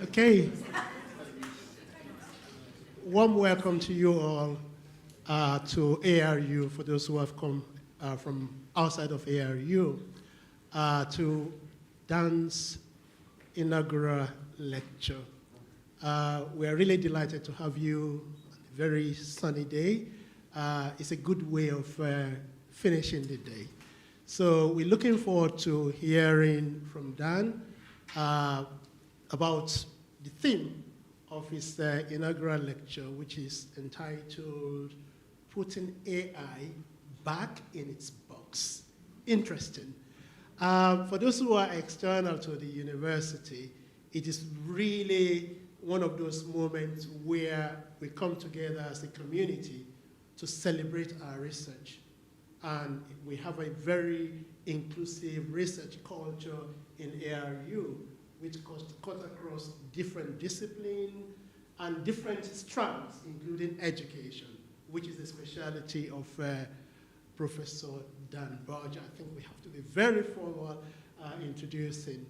Okay. Warm welcome to you all to ARU, for those who have come from outside of ARU, to Dan's inaugural lecture. We are really delighted to have you on a very sunny day. It's a good way of finishing the day. So we're looking forward to hearing from Dan about the theme of his inaugural lecture, which is entitled Putting AI Back in Its Box. Interesting. For those who are external to the university, it is really one of those moments where we come together as a community to celebrate our research. And we have a very inclusive research culture in ARU, which cut across different disciplines and different strands, including education, which is the specialty of Professor Dan Berger. I think we have to be very formal introducing.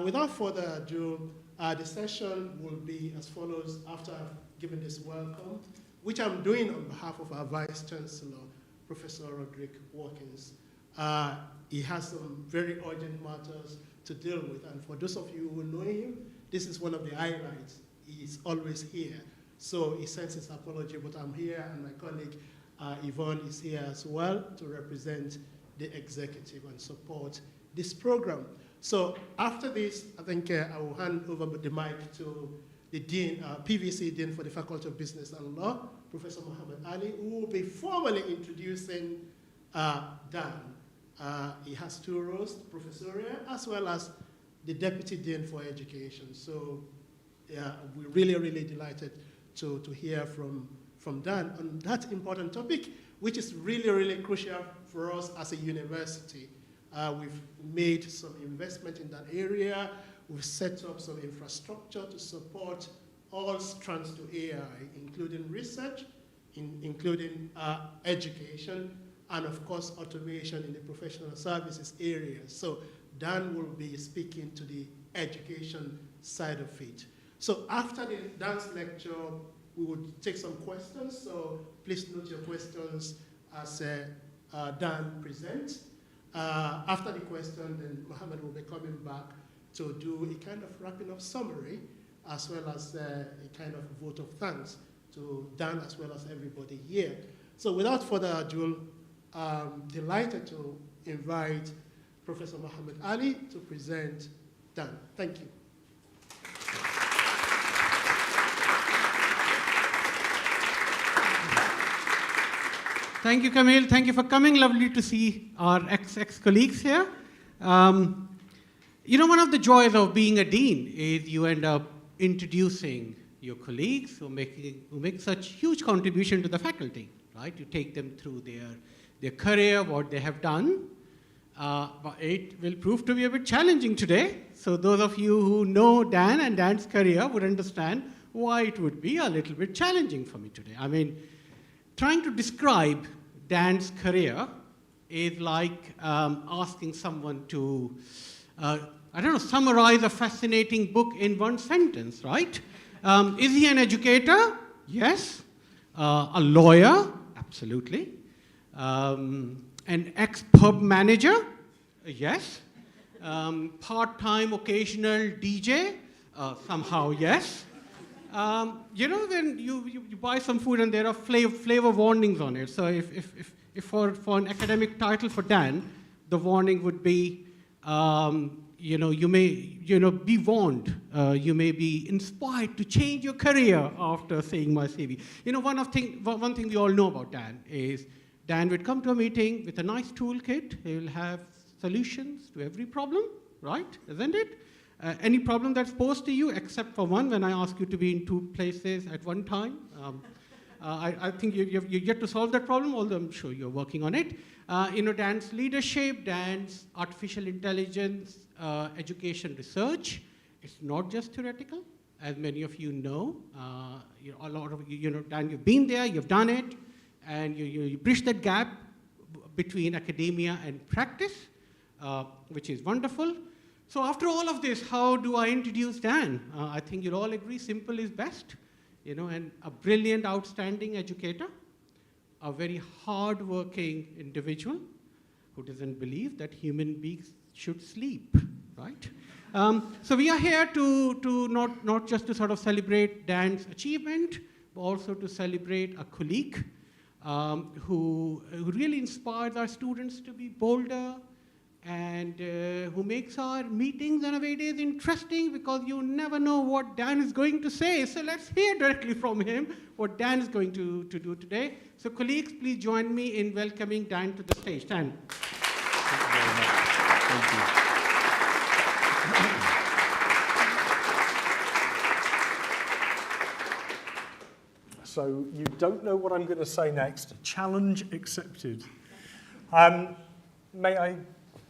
Without further ado, the session will be as follows after I've given this welcome, which I'm doing on behalf of our Vice Chancellor, Professor Roderick Watkins. He has some very urgent matters to deal with, and for those of you who know him, this is one of the highlights. He's always here. So he sends his apology, but I'm here, and my colleague Yvonne is here as well to represent the executive and support this program. So after this, I think I will hand over the mic to the Dean, PVC Dean for the Faculty of Business and Law, Professor Muhammad Ali, who will be formally introducing Dan. He has two roles, professorial as well as the Deputy Dean for Education. So yeah, we're really, really delighted to hear from Dan on that important topic, which is really, really crucial for us as a university. We've made some investment in that area. We've set up some infrastructure to support all strands to AI, including research, including education, and of course, automation in the professional services area. So Dan will be speaking to the education side of it. So after the Dan's lecture, we would take some questions. So please note your questions as Dan presents. After the question, then Mohammed will be coming back to do a kind of wrapping up summary, as well as a kind of vote of thanks to Dan as well as everybody here. So without further ado, I'm delighted to invite Professor Muhammad Ali to present Dan. Thank you. Thank you, Camille. Thank you for coming. Lovely to see our ex-colleagues here. You know, one of the joys of being a dean is you end up introducing your colleagues who make such huge contribution to the faculty, right? You take them through their career, what they have done. But it will prove to be a bit challenging today. So those of you who know Dan and Dan's career would understand why it would be a little bit challenging for me today. I mean, trying to describe Dan's career is like asking someone to, summarize a fascinating book in one sentence, right? Is he an educator? Yes. A lawyer? Absolutely. An ex-pub manager? Yes. Part-time occasional DJ? Somehow, yes. When you buy some food and there are flavor warnings on it. So if for an academic title for Dan, the warning would be, you may be warned. You may be inspired to change your career after seeing my CV. One thing we all know about Dan is Dan would come to a meeting with a nice toolkit. He will have solutions to every problem, right? Isn't it? Any problem that's posed to you, except for one, when I ask you to be in two places at one time. I think you've yet to solve that problem, although I'm sure you're working on it. Dan's leadership, Dan's artificial intelligence, education research. It's not just theoretical, as many of you know. A lot of you, Dan, you've been there, you've done it, and you bridge that gap between academia and practice, which is wonderful. So after all of this, how do I introduce Dan? I think you'll all agree simple is best. And a brilliant, outstanding educator, a very hard-working individual who doesn't believe that human beings should sleep, right? So we are here to not just to sort of celebrate Dan's achievement, but also to celebrate a colleague who really inspires our students to be bolder, and who makes our meetings and our days interesting, because you never know what Dan is going to say. So let's hear directly from him what Dan is going to do today. So colleagues, please join me in welcoming Dan to the stage. Dan. Thank you very much. Thank you. So you don't know what I'm going to say next. Challenge accepted. May I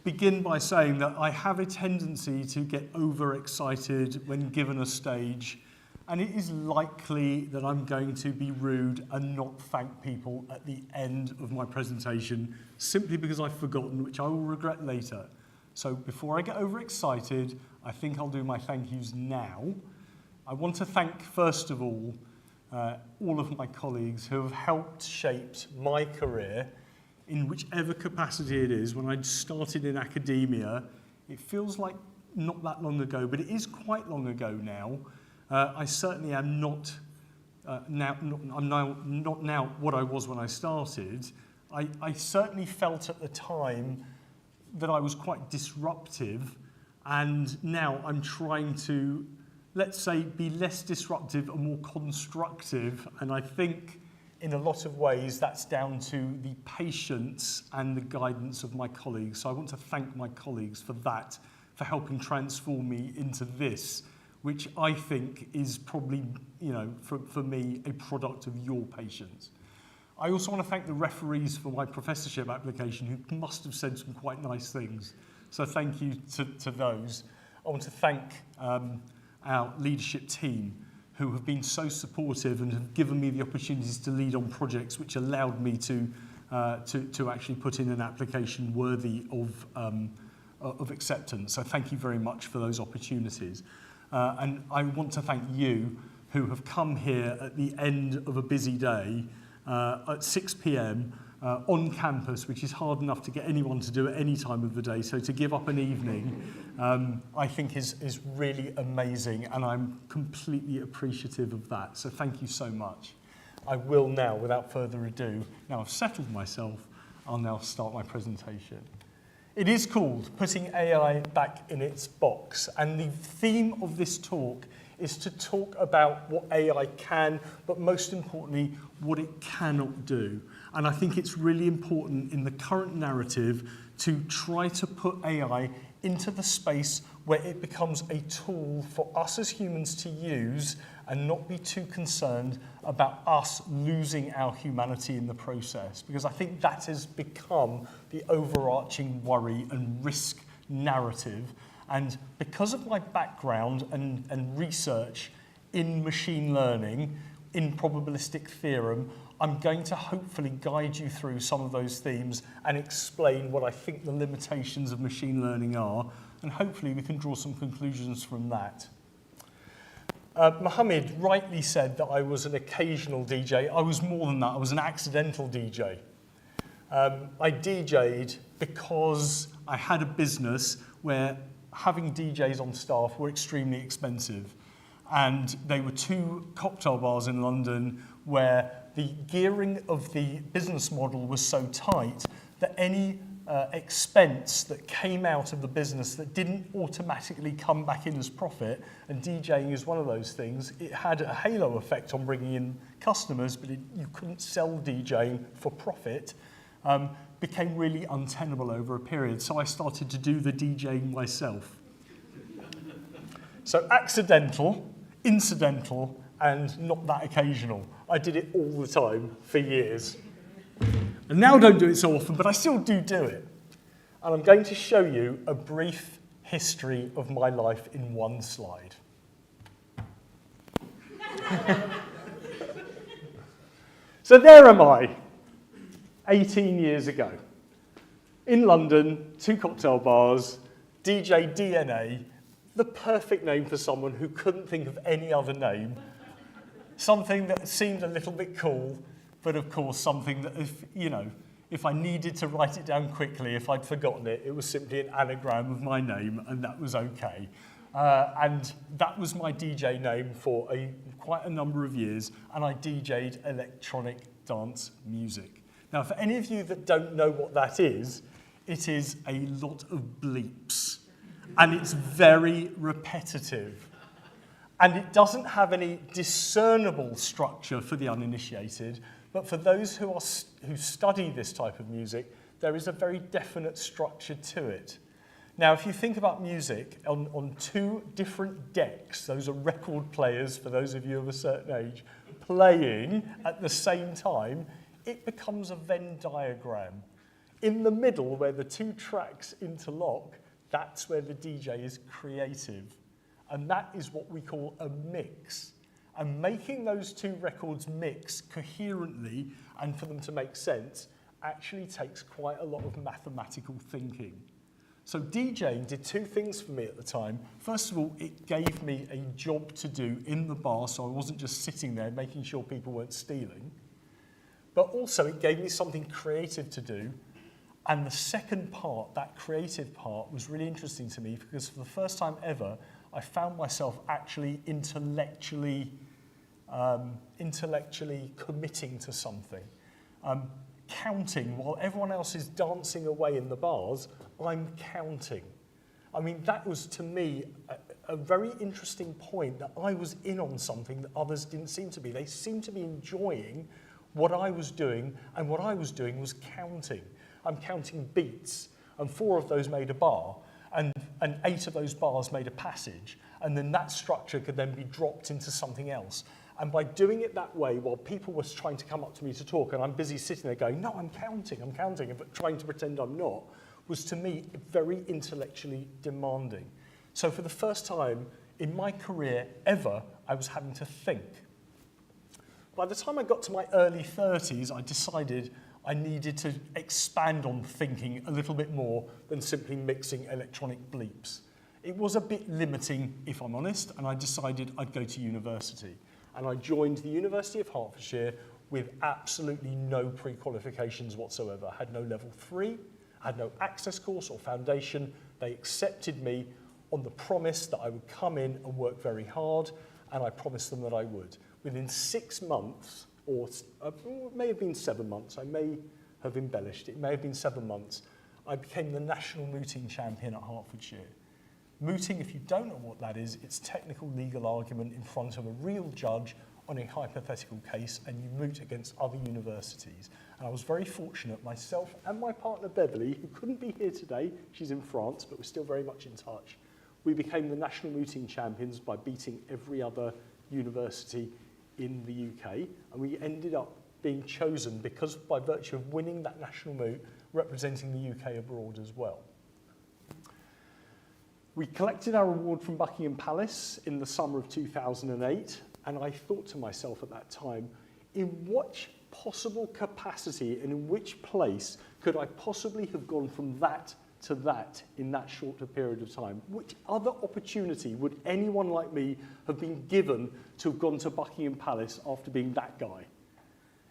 begin by saying that I have a tendency to get overexcited when given a stage, and it is likely that I'm going to be rude and not thank people at the end of my presentation, simply because I've forgotten, which I will regret later. So before I get overexcited, I think I'll do my thank yous now. I want to thank, first of all of my colleagues who have helped shape my career in whichever capacity it is. When I started in academia, it feels like not that long ago, but it is quite long ago now. I certainly am not now what I was when I started. I certainly felt at the time that I was quite disruptive, and now I'm trying to, let's say, be less disruptive and more constructive, and I think in a lot of ways, that's down to the patience and the guidance of my colleagues. So I want to thank my colleagues for that, for helping transform me into this, which I think is probably, for me, a product of your patience. I also want to thank the referees for my professorship application, who must have said some quite nice things. So thank you to those. I want to thank our leadership team, who have been so supportive and have given me the opportunities to lead on projects which allowed me to actually put in an application worthy of acceptance. So thank you very much for those opportunities. And I want to thank you who have come here at the end of a busy day at 6 p.m. On campus, which is hard enough to get anyone to do at any time of the day. So to give up an evening, I think is really amazing, and I'm completely appreciative of that. So thank you so much. I will now, without further ado, now I've settled myself, I'll now start my presentation. It is called Putting AI Back in its Box, and the theme of this talk is to talk about what AI can, but most importantly, what it cannot do. And I think it's really important in the current narrative to try to put AI into the space where it becomes a tool for us as humans to use, and not be too concerned about us losing our humanity in the process. Because I think that has become the overarching worry and risk narrative. And because of my background and research in machine learning, in probabilistic theorem, I'm going to hopefully guide you through some of those themes and explain what I think the limitations of machine learning are, and hopefully we can draw some conclusions from that. Mohammed rightly said that I was an occasional DJ. I was more than that. I was an accidental DJ. I DJ'd because I had a business where having DJs on staff were extremely expensive. And they were 2 cocktail bars in London where the gearing of the business model was so tight that any expense that came out of the business that didn't automatically come back in as profit, and DJing is one of those things, it had a halo effect on bringing in customers, but you couldn't sell DJing for profit, became really untenable over a period. So I started to do the DJing myself. So accidental, incidental, and not that occasional. I did it all the time for years. And now I don't do it so often, but I still do it. And I'm going to show you a brief history of my life in one slide. So there am I, 18 years ago, in London, 2 cocktail bars, DJ DNA, the perfect name for someone who couldn't think of any other name. Something that seemed a little bit cool, but of course something that if I needed to write it down quickly, if I'd forgotten it, it was simply an anagram of my name, and that was okay. And that was my DJ name for quite a number of years, and I DJ'd electronic dance music. Now, for any of you that don't know what that is, it is a lot of bleeps, and it's very repetitive. And it doesn't have any discernible structure for the uninitiated, but for those who study this type of music, there is a very definite structure to it. Now, if you think about music on two different decks, those are record players for those of you of a certain age, playing at the same time, it becomes a Venn diagram. In the middle, where the two tracks interlock, that's where the DJ is creative. And that is what we call a mix. And making those two records mix coherently and for them to make sense actually takes quite a lot of mathematical thinking. So DJing did two things for me at the time. First of all, it gave me a job to do in the bar, so I wasn't just sitting there making sure people weren't stealing. But also it gave me something creative to do. And the second part, that creative part, was really interesting to me because for the first time ever, I found myself actually intellectually committing to something. Counting, while everyone else is dancing away in the bars, I'm counting. I mean, that was, to me, a very interesting point that I was in on something that others didn't seem to be. They seemed to be enjoying what I was doing, and what I was doing was counting. I'm counting beats, and 4 of those made a bar, and 8 of those bars made a passage, and then that structure could then be dropped into something else. And by doing it that way, while people were trying to come up to me to talk, and I'm busy sitting there going, no, I'm counting, but trying to pretend I'm not, was to me very intellectually demanding. So for the first time in my career ever, I was having to think. By the time I got to my early 30s, I decided I needed to expand on thinking a little bit more than simply mixing electronic bleeps. It was a bit limiting, if I'm honest, and I decided I'd go to university. And I joined the University of Hertfordshire with absolutely no pre-qualifications whatsoever. I had no level 3, I had no access course or foundation. They accepted me on the promise that I would come in and work very hard, and I promised them that I would. Within 6 months, or it may have been 7 months, I may have embellished, it may have been 7 months, I became the national mooting champion at Hertfordshire. Mooting, if you don't know what that is, it's technical legal argument in front of a real judge on a hypothetical case, and you moot against other universities. And I was very fortunate, myself and my partner Beverly, who couldn't be here today, she's in France, but we're still very much in touch. We became the national mooting champions by beating every other university in the UK, and we ended up being chosen because by virtue of winning that national moot, representing the UK abroad as well. We collected our award from Buckingham Palace in the summer of 2008, and I thought to myself at that time, in what possible capacity and in which place could I possibly have gone from that to that in that shorter period of time? Which other opportunity would anyone like me have been given to have gone to Buckingham Palace after being that guy?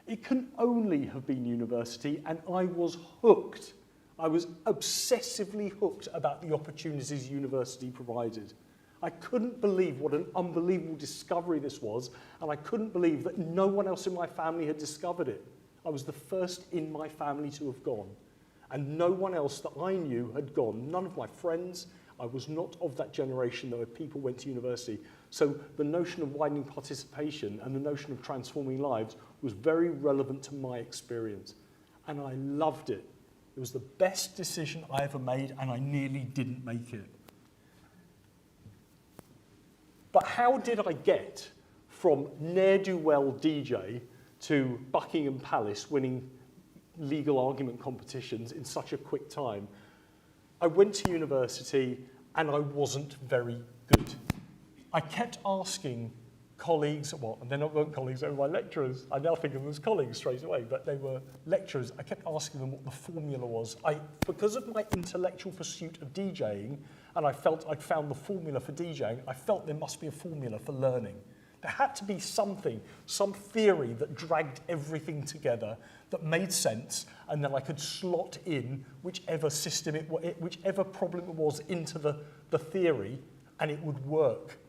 It can only have been university, and I was hooked. I was obsessively hooked about the opportunities university provided. I couldn't believe what an unbelievable discovery this was, and I couldn't believe that no one else in my family had discovered it. I was the first in my family to have gone, and no one else that I knew had gone. None of my friends. I was not of that generation where people went to university. So the notion of widening participation and the notion of transforming lives was very relevant to my experience, and I loved it. It was the best decision I ever made, and I nearly didn't make it. But how did I get from ne'er-do-well DJ to Buckingham Palace winning legal argument competitions in such a quick time? I went to university, and I wasn't very good. I kept asking colleagues, well, and they're not colleagues, they were my lecturers. I now think of them as colleagues straight away, but they were lecturers. I kept asking them what the formula was. Because of my intellectual pursuit of DJing, and I felt I'd found the formula for DJing, I felt there must be a formula for learning. There had to be something, some theory that dragged everything together, that made sense, and then I could slot in whichever system, whichever problem it was into the theory, and it would work.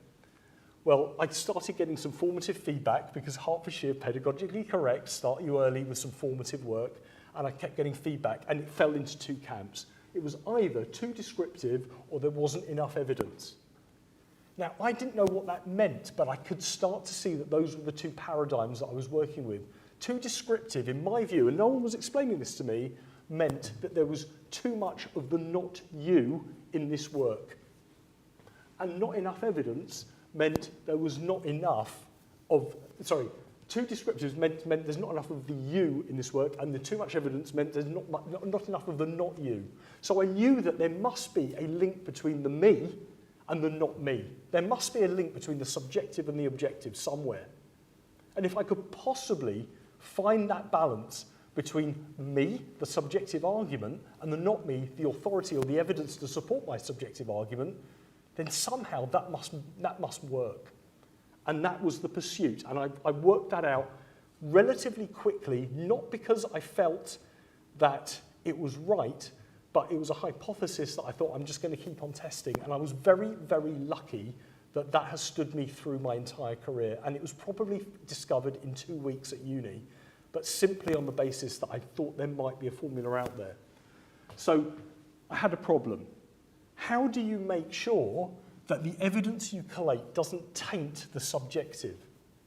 Well, I started getting some formative feedback because Hertfordshire, pedagogically correct, start you early with some formative work, and I kept getting feedback, and it fell into two camps. It was either too descriptive or there wasn't enough evidence. Now, I didn't know what that meant, but I could start to see that those were the two paradigms that I was working with. Too descriptive, in my view, and no one was explaining this to me, meant that there was too much of the not you in this work. And not enough evidence meant there was not enough of, too descriptive meant there's not enough of the you in this work, and the too much evidence meant there's not enough of the not you. So I knew that there must be a link between the me and the not me. There must be a link between the subjective and the objective somewhere. And if I could possibly find that balance between me, the subjective argument, and the not me, the authority or the evidence to support my subjective argument, then somehow that must work. And that was the pursuit. And I worked that out relatively quickly, not because I felt that it was right, but it was a hypothesis that I thought I'm just going to keep on testing. And I was very, very lucky that that has stood me through my entire career. And it was probably discovered in 2 weeks at uni, but simply on the basis that I thought there might be a formula out there. So I had a problem. How do you make sure that the evidence you collate doesn't taint the subjective?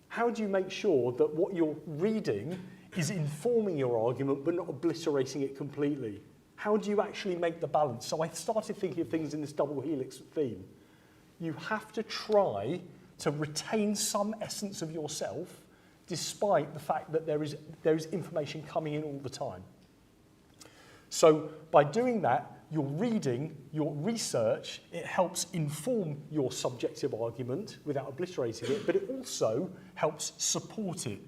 How do you make sure that what you're reading is informing your argument but not obliterating it completely? How do you actually make the balance? So I started thinking of things in this double helix theme. You have to try to retain some essence of yourself despite the fact that there is information coming in all the time. So by doing that, your reading, your research, it helps inform your subjective argument without obliterating it, but it also helps support it.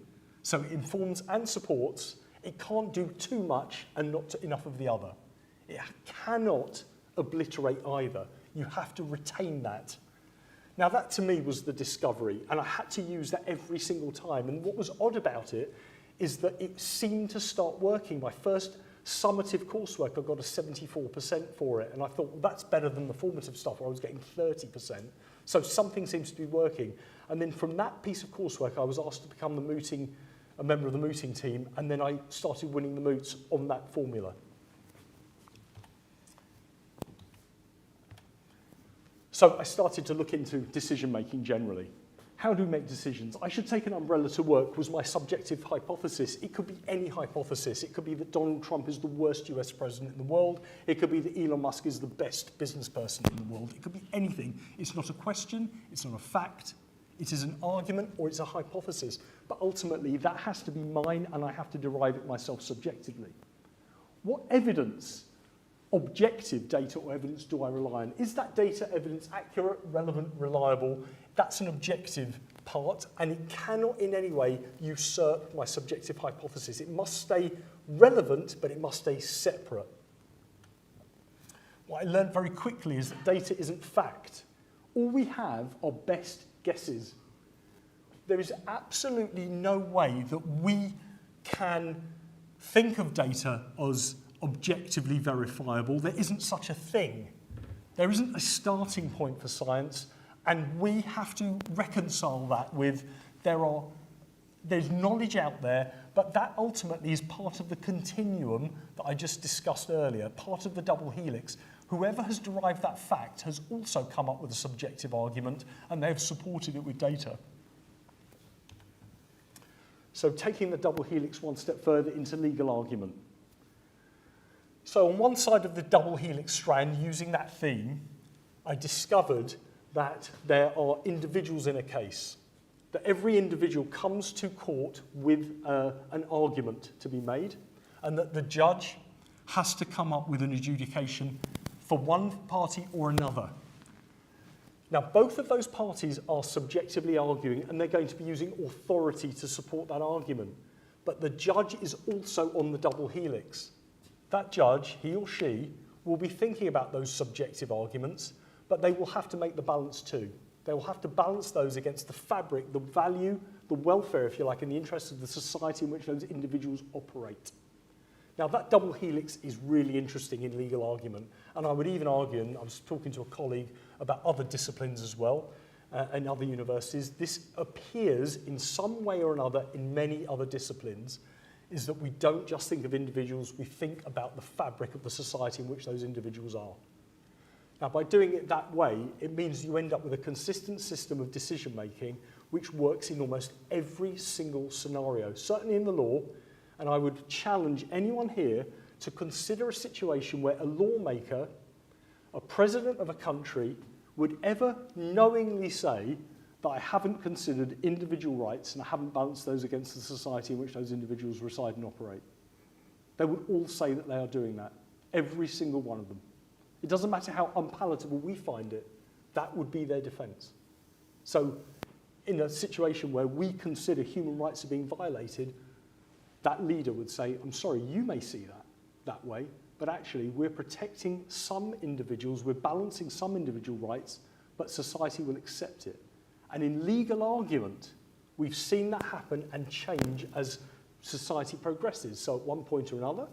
So it informs and supports. It can't do too much and not enough of the other. It cannot obliterate either. You have to retain that. Now that to me was the discovery, and I had to use that every single time. And what was odd about it is that it seemed to start working. My first summative coursework, I got a 74% for it, and I thought, well, that's better than the formative stuff where I was getting 30%. So something seems to be working. And then from that piece of coursework, I was asked to become a member of the mooting team, and then I started winning the moots on that formula. So I started to look into decision-making generally. How do we make decisions? I should take an umbrella to work was my subjective hypothesis. It could be any hypothesis. It could be that Donald Trump is the worst US president in the world. It could be that Elon Musk is the best business person in the world. It could be anything. It's not a question. It's not a fact. It is an argument or it's a hypothesis. But ultimately, that has to be mine and I have to derive it myself subjectively. What evidence, objective data or evidence do I rely on? Is that data evidence accurate, relevant, reliable? That's an objective part, and it cannot in any way usurp my subjective hypothesis. It must stay relevant, but it must stay separate. What I learned very quickly is that data isn't fact. All we have are best guesses. There is absolutely no way that we can think of data as objectively verifiable. There isn't such a thing. There isn't a starting point for science, and we have to reconcile that with there's knowledge out there, but that ultimately is part of the continuum that I just discussed earlier, part of the double helix. Whoever has derived that fact has also come up with a subjective argument, and they have supported it with data. So taking the double helix one step further into legal argument. So on one side of the double helix strand, using that theme, I discovered that there are individuals in a case, that every individual comes to court with an argument to be made, and that the judge has to come up with an adjudication for one party or another. Now, both of those parties are subjectively arguing, and they're going to be using authority to support that argument. But the judge is also on the double helix. That judge, he or she, will be thinking about those subjective arguments, but they will have to make the balance too. They will have to balance those against the fabric, the value, the welfare, if you like, and the interests of the society in which those individuals operate. Now, that double helix is really interesting in legal argument, and I would even argue, and I was talking to a colleague about other disciplines as well, and other universities, this appears in some way or another in many other disciplines, is that we don't just think of individuals, we think about the fabric of the society in which those individuals are. Now, by doing it that way, it means you end up with a consistent system of decision-making which works in almost every single scenario, certainly in the law, and I would challenge anyone here to consider a situation where a lawmaker, a president of a country, would ever knowingly say that I haven't considered individual rights and I haven't balanced those against the society in which those individuals reside and operate. They would all say that they are doing that, every single one of them. It doesn't matter how unpalatable we find it, that would be their defence. So in a situation where we consider human rights are being violated, that leader would say, I'm sorry, you may see that way, but actually we're protecting some individuals, we're balancing some individual rights, but society will accept it. And in legal argument, we've seen that happen and change as society progresses. So at one point or another,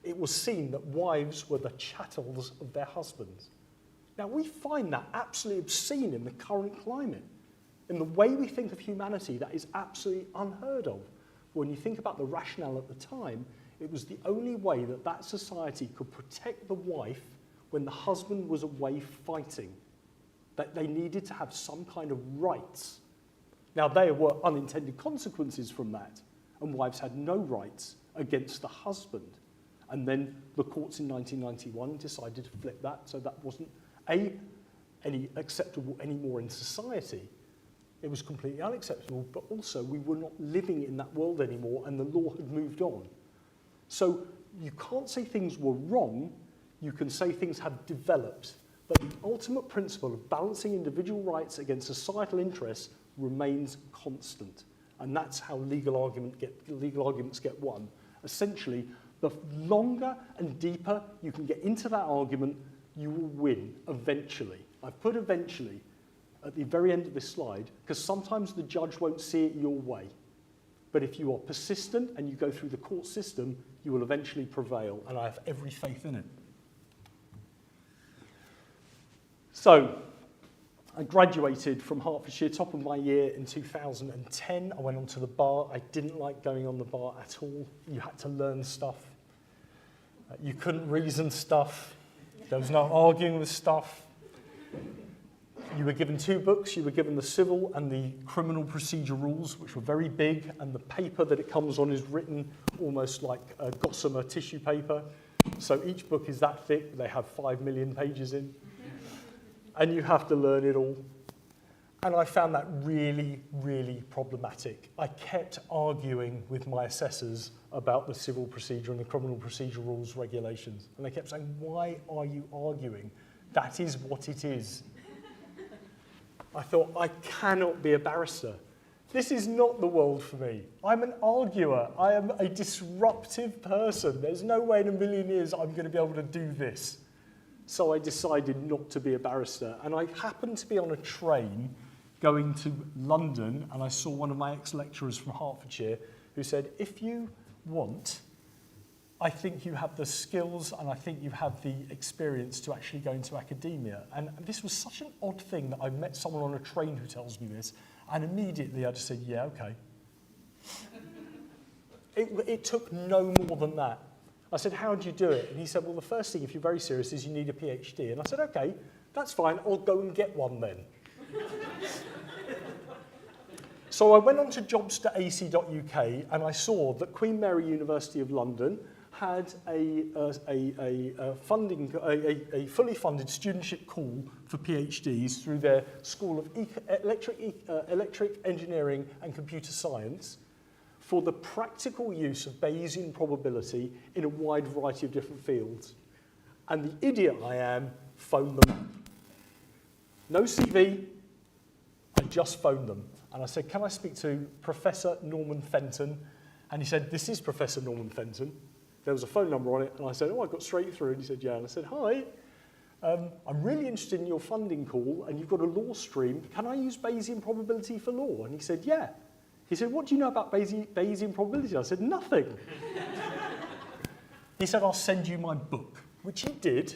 it was seen that wives were the chattels of their husbands. Now, we find that absolutely obscene in the current climate. In the way we think of humanity, that is absolutely unheard of. When you think about the rationale at the time, it was the only way that that society could protect the wife when the husband was away fighting, that they needed to have some kind of rights. Now, there were unintended consequences from that, and wives had no rights against the husband. And then the courts in 1991 decided to flip that, so that wasn't any acceptable anymore in society. It was completely unacceptable, but also we were not living in that world anymore, and the law had moved on. So you can't say things were wrong, you can say things have developed, but the ultimate principle of balancing individual rights against societal interests remains constant. And that's how legal arguments get won. Essentially, the longer and deeper you can get into that argument, you will win eventually. I've put eventually at the very end of this slide, because sometimes the judge won't see it your way. But if you are persistent and you go through the court system, you will eventually prevail, and I have every faith in it. So, I graduated from Hertfordshire, top of my year in 2010. I went onto the bar. I didn't like going on the bar at all. You had to learn stuff. You couldn't reason stuff. There was no arguing with stuff. You were given 2 books. You were given the civil and the criminal procedure rules, which were very big, and the paper that it comes on is written almost like gossamer tissue paper. So each book is that thick. They have 5 million pages in. And you have to learn it all. And I found that really, really problematic. I kept arguing with my assessors about the civil procedure and the criminal procedure rules regulations. And they kept saying, why are you arguing? That is what it is. I thought, I cannot be a barrister. This is not the world for me. I'm an arguer. I am a disruptive person. There's no way in a million years I'm going to be able to do this. So I decided not to be a barrister. And I happened to be on a train going to London, and I saw one of my ex-lecturers from Hertfordshire who said, if you want, I think you have the skills and I think you have the experience to actually go into academia. And this was such an odd thing that I met someone on a train who tells me this, and immediately I just said, yeah, okay. It took no more than that. I said, how do you do it? And he said, well, the first thing, if you're very serious, is you need a PhD. And I said, okay, that's fine. I'll go and get one then. So I went on to jobs.ac.uk, and I saw that Queen Mary University of London had a fully funded studentship call for PhDs through their School of Electric Engineering and Computer Science for the practical use of Bayesian probability in a wide variety of different fields. And the idiot I am phoned them up. No CV, I just phoned them. And I said, can I speak to Professor Norman Fenton? And he said, this is Professor Norman Fenton. There was a phone number on it, and I said, oh, I got straight through. And he said, yeah. And I said, hi, I'm really interested in your funding call, and you've got a law stream. Can I use Bayesian probability for law? And he said, yeah. He said, what do you know about Bayesian probability? I said, nothing. He said, I'll send you my book, which he did.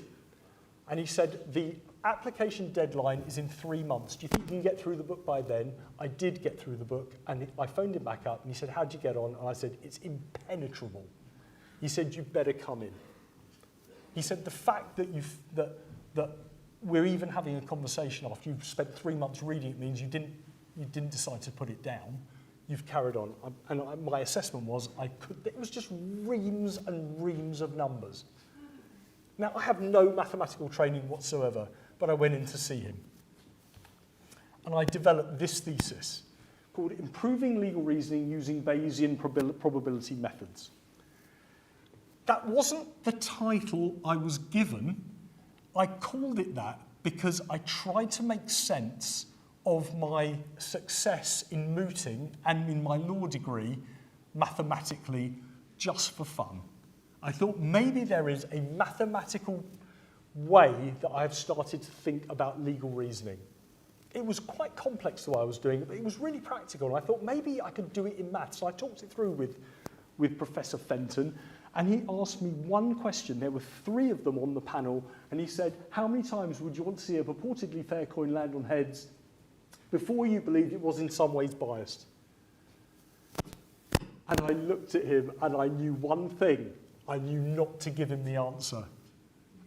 And he said, the application deadline is in 3 months. Do you think you can get through the book by then? I did get through the book, and I phoned him back up, and he said, how'd you get on? And I said, it's impenetrable. He said, you better come in. He said, the fact that that we're even having a conversation after you've spent 3 months reading it means you didn't decide to put it down. You've carried on. My assessment was it was just reams and reams of numbers. Now, I have no mathematical training whatsoever, but I went in to see him. And I developed this thesis called Improving Legal Reasoning Using Bayesian Probability Methods. That wasn't the title I was given. I called it that because I tried to make sense of my success in mooting and in my law degree mathematically just for fun. I thought maybe there is a mathematical way that I've started to think about legal reasoning. It was quite complex the way I was doing it, but it was really practical. And I thought maybe I could do it in maths. So I talked it through with Professor Fenton, and he asked me one question. There were 3 of them on the panel, and he said, how many times would you want to see a purportedly fair coin land on heads before you believed it was in some ways biased? And I looked at him, and I knew one thing. I knew not to give him the answer.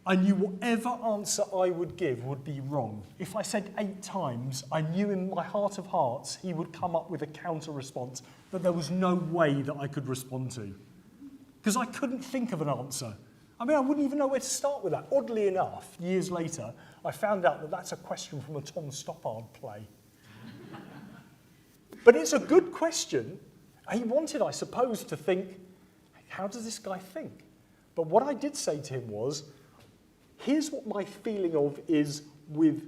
I knew whatever answer I would give would be wrong. If I said 8 times, I knew in my heart of hearts he would come up with a counter response that there was no way that I could respond to. Because I couldn't think of an answer. I mean, I wouldn't even know where to start with that. Oddly enough, years later, I found out that that's a question from a Tom Stoppard play. But it's a good question. He wanted, I suppose, to think, how does this guy think? But what I did say to him was, here's what my feeling of is with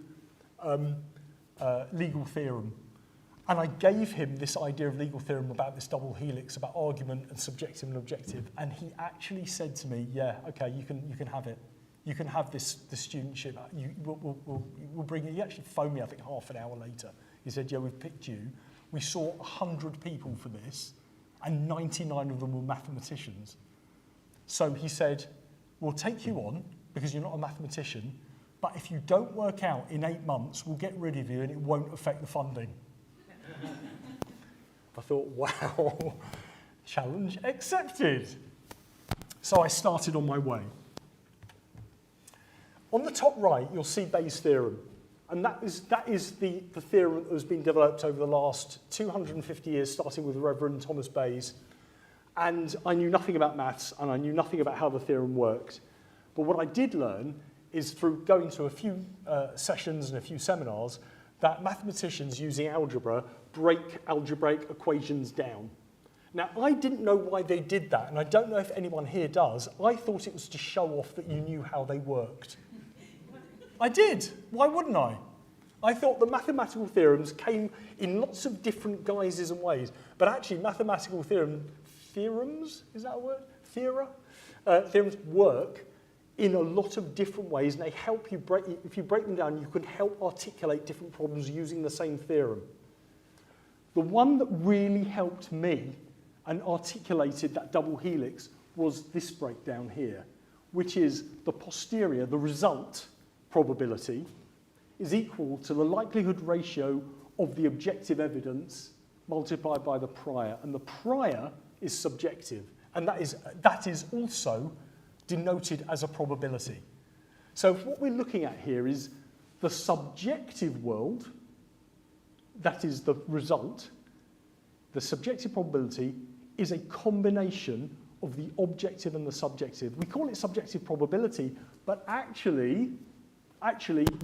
legal theorem. And I gave him this idea of legal theorem about this double helix, about argument and subjective and objective. And he actually said to me, yeah, okay, you can have it. You can have this studentship. We'll bring it. He actually phoned me, I think, half an hour later. He said, yeah, we've picked you. We saw 100 people for this, and 99 of them were mathematicians. So he said, we'll take you on, because you're not a mathematician, but if you don't work out in 8 months, we'll get rid of you and it won't affect the funding. I thought, wow, challenge accepted. So I started on my way. On the top right, you'll see Bayes' theorem. And that is the theorem that has been developed over the last 250 years, starting with Reverend Thomas Bayes. And I knew nothing about maths, and I knew nothing about how the theorem worked. But what I did learn is through going to a few sessions and a few seminars that mathematicians using algebra break algebraic equations down. Now, I didn't know why they did that, and I don't know if anyone here does. I thought it was to show off that you knew how they worked. I did. Why wouldn't I? I thought the mathematical theorems came in lots of different guises and ways, but actually mathematical theorems, is that a word? Theorems work in a lot of different ways, and they help you if you break them down, you can help articulate different problems using the same theorem. The one that really helped me and articulated that double helix was this breakdown here, which is the posterior, the result probability, is equal to the likelihood ratio of the objective evidence multiplied by the prior. And the prior is subjective, and that is also denoted as a probability. So what we're looking at here is the subjective world, that is the result. The subjective probability is a combination of the objective and the subjective. We call it subjective probability, but actually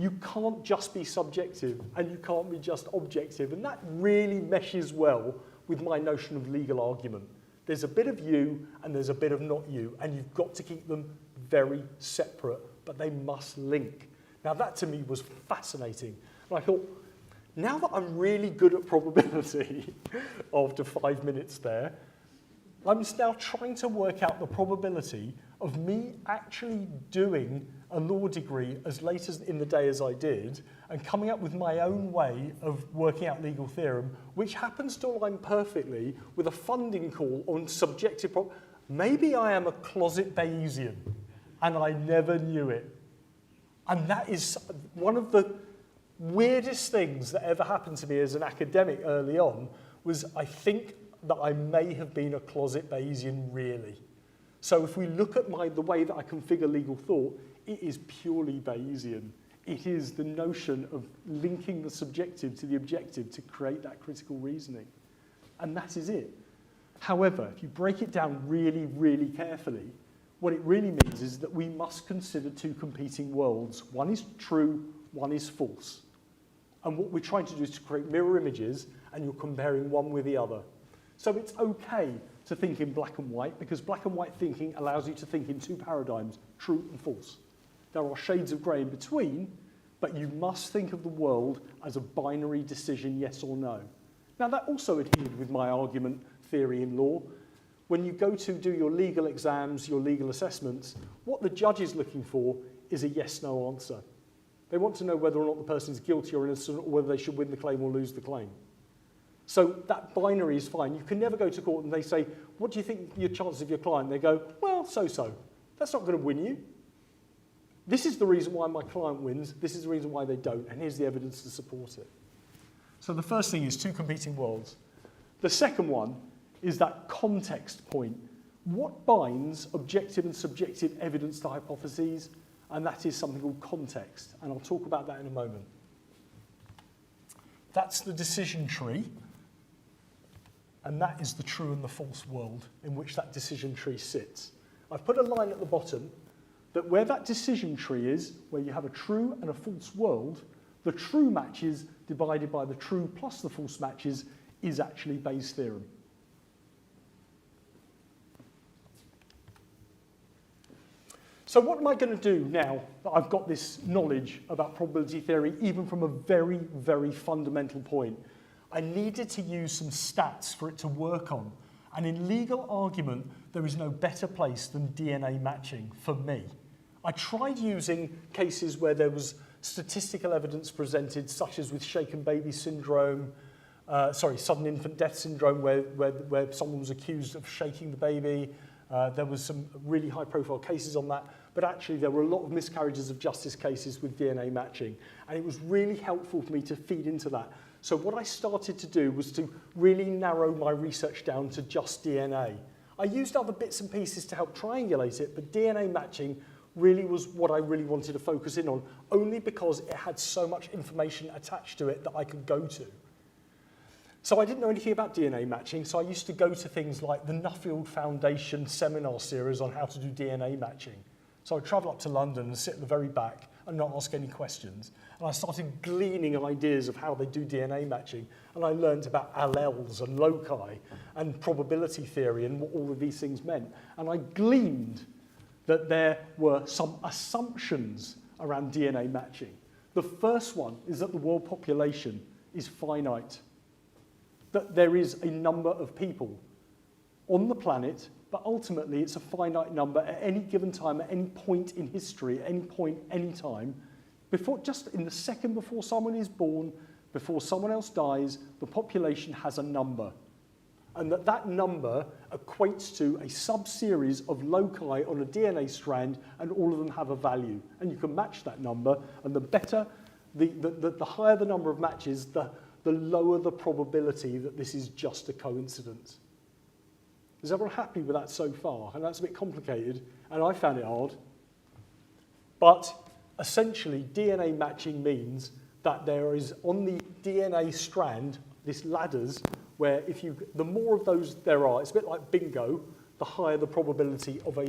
you can't just be subjective and you can't be just objective, and that really meshes well with my notion of legal argument. There's a bit of you and there's a bit of not you, and you've got to keep them very separate, but they must link. Now that to me was fascinating. And I thought, now that I'm really good at probability, after 5 minutes there, I'm now trying to work out the probability of me actually doing a law degree as late as in the day as I did, and coming up with my own way of working out legal theorem, which happens to align perfectly with a funding call on subjective maybe I am a closet Bayesian, and I never knew it. And that is one of the weirdest things that ever happened to me as an academic early on, was I think that I may have been a closet Bayesian really. So if we look at the way that I configure legal thought, it is purely Bayesian. It is the notion of linking the subjective to the objective to create that critical reasoning. And that is it. However, if you break it down really, really carefully, what it really means is that we must consider two competing worlds. One is true, one is false. And what we're trying to do is to create mirror images, and you're comparing one with the other. So it's okay to think in black and white, because black and white thinking allows you to think in two paradigms, true and false. There are shades of grey in between, but you must think of the world as a binary decision, yes or no. Now, that also adhered with my argument theory in law. When you go to do your legal exams, your legal assessments, what the judge is looking for is a yes-no answer. They want to know whether or not the person is guilty or innocent, or whether they should win the claim or lose the claim. So that binary is fine. You can never go to court and they say, what do you think your chances of your client? They go, well, so-so. That's not going to win you. This is the reason why my client wins. This is the reason why they don't. And here's the evidence to support it. So the first thing is two competing worlds. The second one is that context point. What binds objective and subjective evidence to hypotheses? And that is something called context. And I'll talk about that in a moment. That's the decision tree. And that is the true and the false world in which that decision tree sits. I've put a line at the bottom that where that decision tree is, where you have a true and a false world, the true matches divided by the true plus the false matches is actually Bayes' theorem. So what am I going to do now that I've got this knowledge about probability theory, even from a very, very fundamental point? I needed to use some stats for it to work on. And in legal argument, there is no better place than DNA matching for me. I tried using cases where there was statistical evidence presented, such as with shaken baby syndrome, sudden infant death syndrome, where someone was accused of shaking the baby. There was some really high-profile cases on that. But actually, there were a lot of miscarriages of justice cases with DNA matching. And it was really helpful for me to feed into that. So what I started to do was to really narrow my research down to just DNA. I used other bits and pieces to help triangulate it, but DNA matching really was what I really wanted to focus in on, only because it had so much information attached to it that I could go to. So I didn't know anything about DNA matching, so I used to go to things like the Nuffield Foundation seminar series on how to do DNA matching. So I'd travel up to London and sit at the very back and not ask any questions. And I started gleaning ideas of how they do DNA matching. And I learned about alleles and loci and probability theory and what all of these things meant. And I gleaned that there were some assumptions around DNA matching. The first one is that the world population is finite, that there is a number of people on the planet, but ultimately it's a finite number at any given time, at any point in history, at any point, any time. Just in the second before someone is born, before someone else dies, the population has a number. And that number equates to a sub-series of loci on a DNA strand, and all of them have a value. And you can match that number, and the higher the number of matches, the lower the probability that this is just a coincidence. Is everyone happy with that so far? And that's a bit complicated, and I found it hard. But essentially, DNA matching means that there is on the DNA strand, this ladders, where the more of those there are, it's a bit like bingo, the higher the probability or the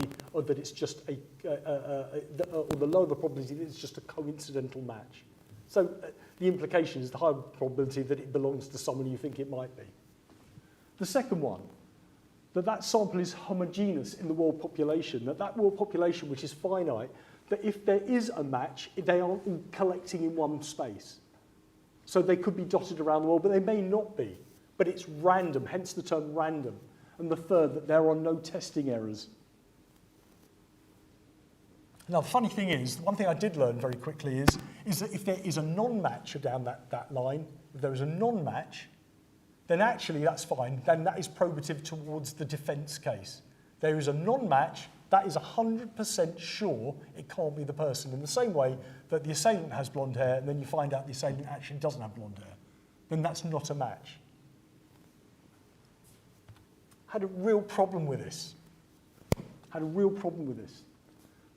lower the probability that it's just a coincidental match. So the implication is the higher probability that it belongs to someone you think it might be. The second one, that sample is homogeneous in the world population, that world population which is finite, that if there is a match, they aren't all collecting in one space. So they could be dotted around the world, but they may not be. But it's random, hence the term random. And the third, that there are no testing errors. Now, the funny thing is, one thing I did learn very quickly is that if there is a non-match down that line, if there is a non-match, then actually that's fine. Then that is probative towards the defence case. There is a non-match, that is 100% sure it can't be the person. In the same way that the assailant has blonde hair, and then you find out the assailant actually doesn't have blonde hair, then that's not a match. Had a real problem with this.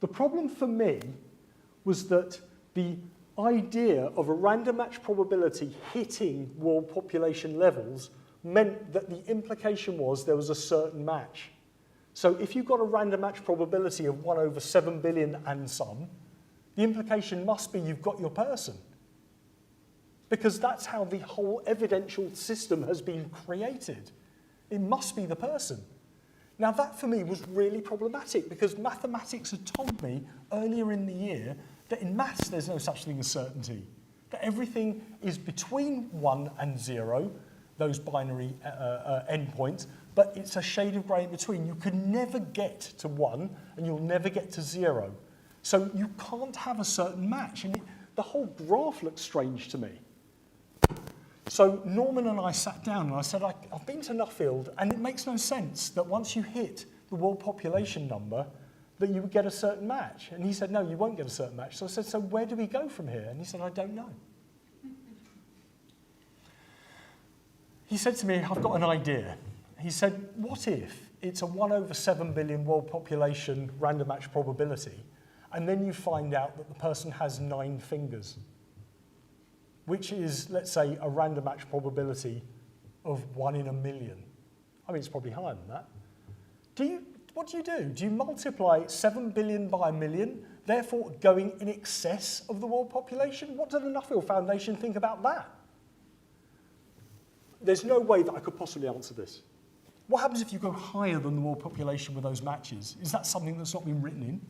The problem for me was that the idea of a random match probability hitting world population levels meant that the implication was there was a certain match. So if you've got a random match probability of 1 over 7 billion and some, the implication must be you've got your person. Because that's how the whole evidential system has been created. It must be the person. Now that for me was really problematic because mathematics had told me earlier in the year that in maths there's no such thing as certainty. That everything is between 1 and 0, those binary endpoints, but it's a shade of grey in between. You can never get to 1 and you'll never get to 0. So you can't have a certain match. And the whole graph looks strange to me. So Norman and I sat down and I said, I've been to Nuffield and it makes no sense that once you hit the world population number that you would get a certain match. And he said, no, you won't get a certain match. So I said, so where do we go from here? And he said, I don't know. He said to me, I've got an idea. He said, what if it's a 1 over 7 billion world population random match probability and then you find out that the person has 9 fingers? Which is, let's say, a random match probability of 1 in a million. I mean, it's probably higher than that. What do you do? Do you multiply 7 billion by a million, therefore going in excess of the world population? What did the Nuffield Foundation think about that? There's no way that I could possibly answer this. What happens if you go higher than the world population with those matches? Is that something that's not been written in?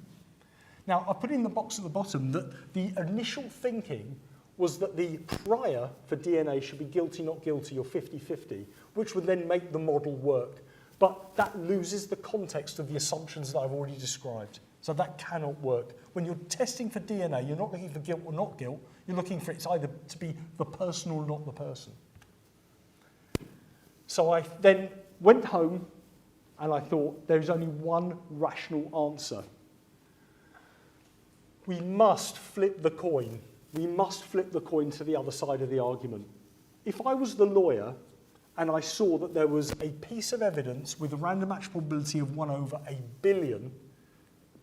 Now, I put in the box at the bottom that the initial thinking was that the prior for DNA should be guilty, not guilty, or 50-50, which would then make the model work. But that loses the context of the assumptions that I've already described. So that cannot work. When you're testing for DNA, you're not looking for guilt or not guilt. You're looking for it's either to be the person or not the person. So I then went home and I thought there is only one rational answer. We must flip the coin. We must flip the coin to the other side of the argument. If I was the lawyer and I saw that there was a piece of evidence with a random match probability of 1 over a billion,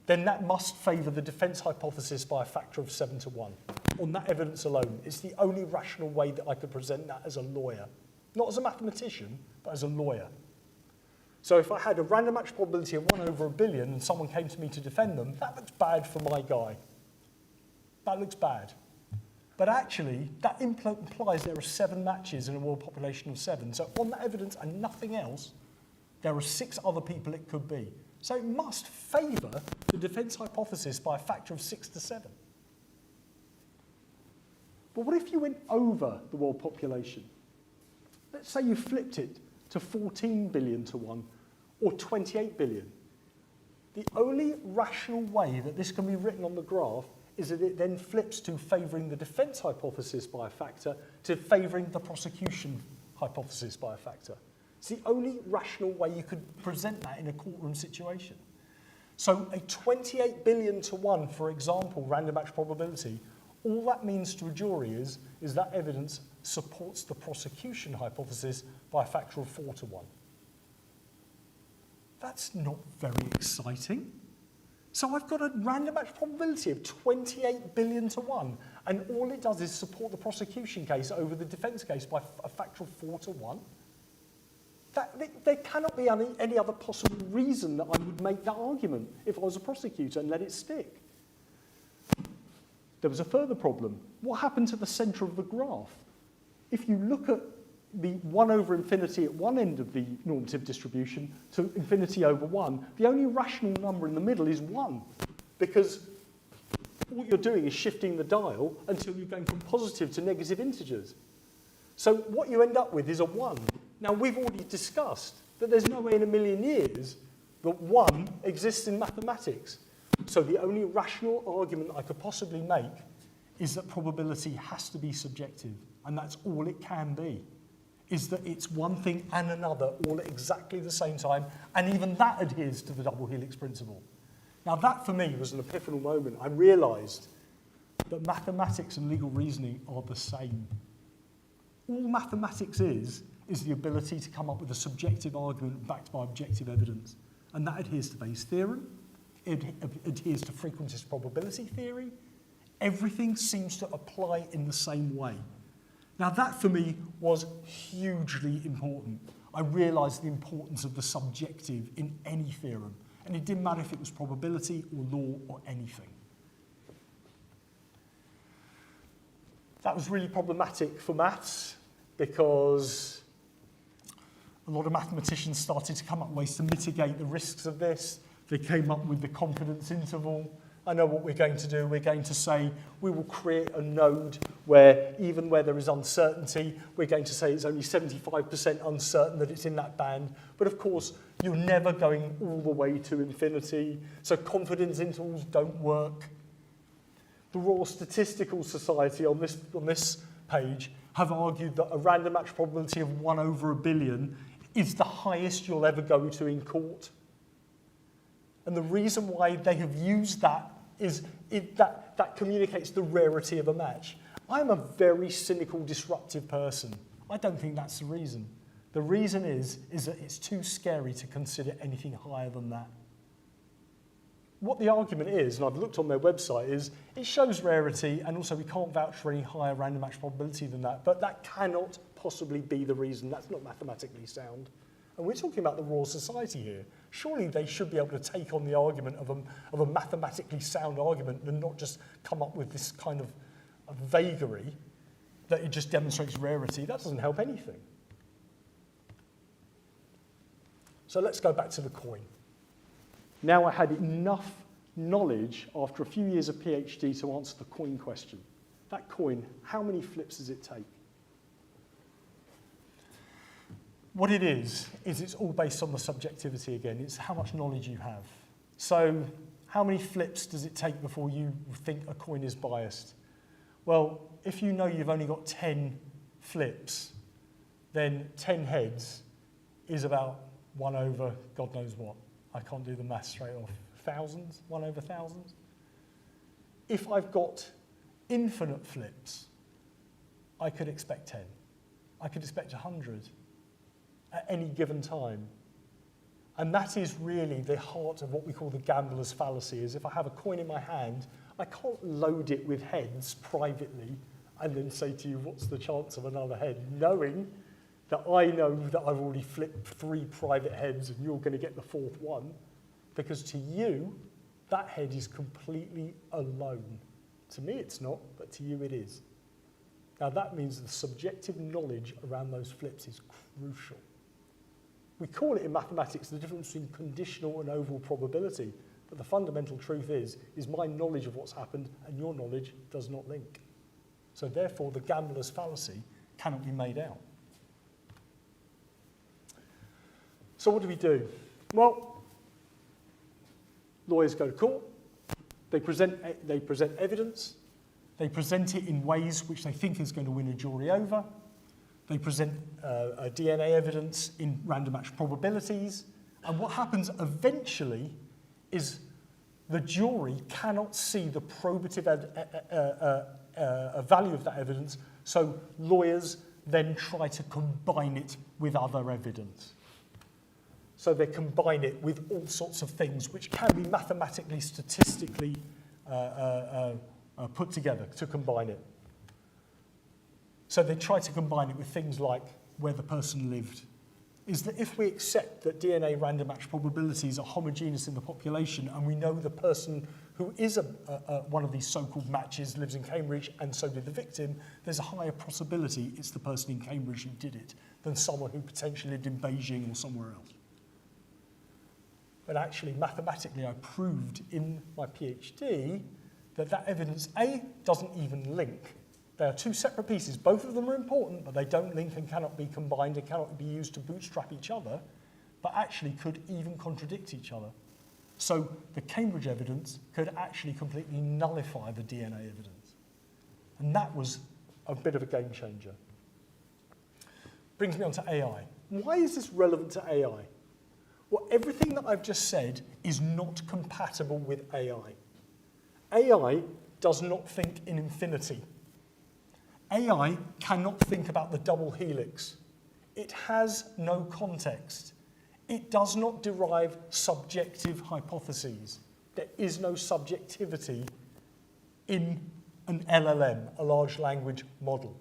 then that must favour the defence hypothesis by a factor of 7 to 1. On that evidence alone, it's the only rational way that I could present that as a lawyer. Not as a mathematician, but as a lawyer. So if I had a random match probability of 1 over a billion and someone came to me to defend them, that looks bad for my guy. That looks bad. But actually, that implies there are 7 matches in a world population of 7. So on that evidence and nothing else, there are 6 other people it could be. So it must favour the defence hypothesis by a factor of 6 to 7. But what if you went over the world population? Let's say you flipped it to 14 billion to 1 or 28 billion. The only rational way that this can be written on the graph is that it then flips to favouring the defence hypothesis by a factor to favouring the prosecution hypothesis by a factor. It's the only rational way you could present that in a courtroom situation. So a 28 billion to 1, for example, random match probability, all that means to a jury is that evidence supports the prosecution hypothesis by a factor of 4 to 1. That's not very exciting. So I've got a random match probability of 28 billion to 1, and all it does is support the prosecution case over the defence case by a factor of 4 to 1. There cannot be any other possible reason that I would make that argument if I was a prosecutor and let it stick. There was a further problem. What happened to the centre of the graph? If you look at the 1 over infinity at one end of the normative distribution to infinity over 1, the only rational number in the middle is 1, because all you're doing is shifting the dial until you're going from positive to negative integers. So what you end up with is a 1. Now, we've already discussed that there's no way in a million years that 1 exists in mathematics. So the only rational argument I could possibly make is that probability has to be subjective, and that's all it can be, is that it's one thing and another all at exactly the same time, and even that adheres to the double helix principle. Now that for me was an epiphanal moment. I realised that mathematics and legal reasoning are the same. All mathematics is the ability to come up with a subjective argument backed by objective evidence, and that adheres to Bayes' theorem, it adheres to frequentist probability theory. Everything seems to apply in the same way. Now that for me was hugely important. I realised the importance of the subjective in any theorem, and it didn't matter if it was probability or law or anything. That was really problematic for maths because a lot of mathematicians started to come up with ways to mitigate the risks of this. They came up with the confidence interval. I know what we're going to do. We're going to say we will create a node where even where there is uncertainty, we're going to say it's only 75% uncertain that it's in that band. But of course, you're never going all the way to infinity. So confidence intervals don't work. The Royal Statistical Society on this page have argued that a random match probability of 1 over a billion is the highest you'll ever go to in court. And the reason why they have used that is that communicates the rarity of a match. I'm a very cynical, disruptive person. I don't think that's the reason. The reason is that it's too scary to consider anything higher than that. What the argument is, and I've looked on their website, is it shows rarity, and also we can't vouch for any higher random match probability than that, but that cannot possibly be the reason. That's not mathematically sound. And we're talking about the Royal Society here. Surely they should be able to take on the argument of a mathematically sound argument and not just come up with this kind of vagary that it just demonstrates rarity. That doesn't help anything. So let's go back to the coin. Now I had enough knowledge after a few years of PhD to answer the coin question. That coin, how many flips does it take? What it is it's all based on the subjectivity again. It's how much knowledge you have. So how many flips does it take before you think a coin is biased? Well, if you know you've only got 10 flips, then 10 heads is about 1 over God knows what. I can't do the maths straight off. Thousands? 1 over thousands? If I've got infinite flips, I could expect 10. I could expect 100 at any given time. And that is really the heart of what we call the gambler's fallacy, is if I have a coin in my hand, I can't load it with heads privately and then say to you, what's the chance of another head? Knowing that I know that I've already flipped 3 private heads and you're going to get the 4th one, because to you, that head is completely alone. To me it's not, but to you it is. Now that means the subjective knowledge around those flips is crucial. We call it in mathematics the difference between conditional and overall probability, but the fundamental truth is my knowledge of what's happened and your knowledge does not link. So therefore the gambler's fallacy cannot be made out. So what do we do? Well, lawyers go to court, they present evidence, they present it in ways which they think is going to win a jury over, they present DNA evidence in random match probabilities, and what happens eventually is the jury cannot see the probative value of that evidence, so lawyers then try to combine it with other evidence. So they combine it with all sorts of things which can be mathematically, statistically put together to combine it. So they try to combine it with things like where the person lived. Is that if we accept that DNA random match probabilities are homogeneous in the population and we know the person who is one of these so-called matches lives in Cambridge and so did the victim, there's a higher possibility it's the person in Cambridge who did it than someone who potentially lived in Beijing or somewhere else. But actually, mathematically, I proved in my PhD that that evidence, A, doesn't even link. They are two separate pieces. Both of them are important, but they don't link and cannot be combined and cannot be used to bootstrap each other, but actually could even contradict each other. So the Cambridge evidence could actually completely nullify the DNA evidence. And that was a bit of a game changer. Brings me on to AI. Why is this relevant to AI? Well, everything that I've just said is not compatible with AI. AI does not think in infinity. AI cannot think about the double helix. It has no context. It does not derive subjective hypotheses. There is no subjectivity in an LLM, a large language model.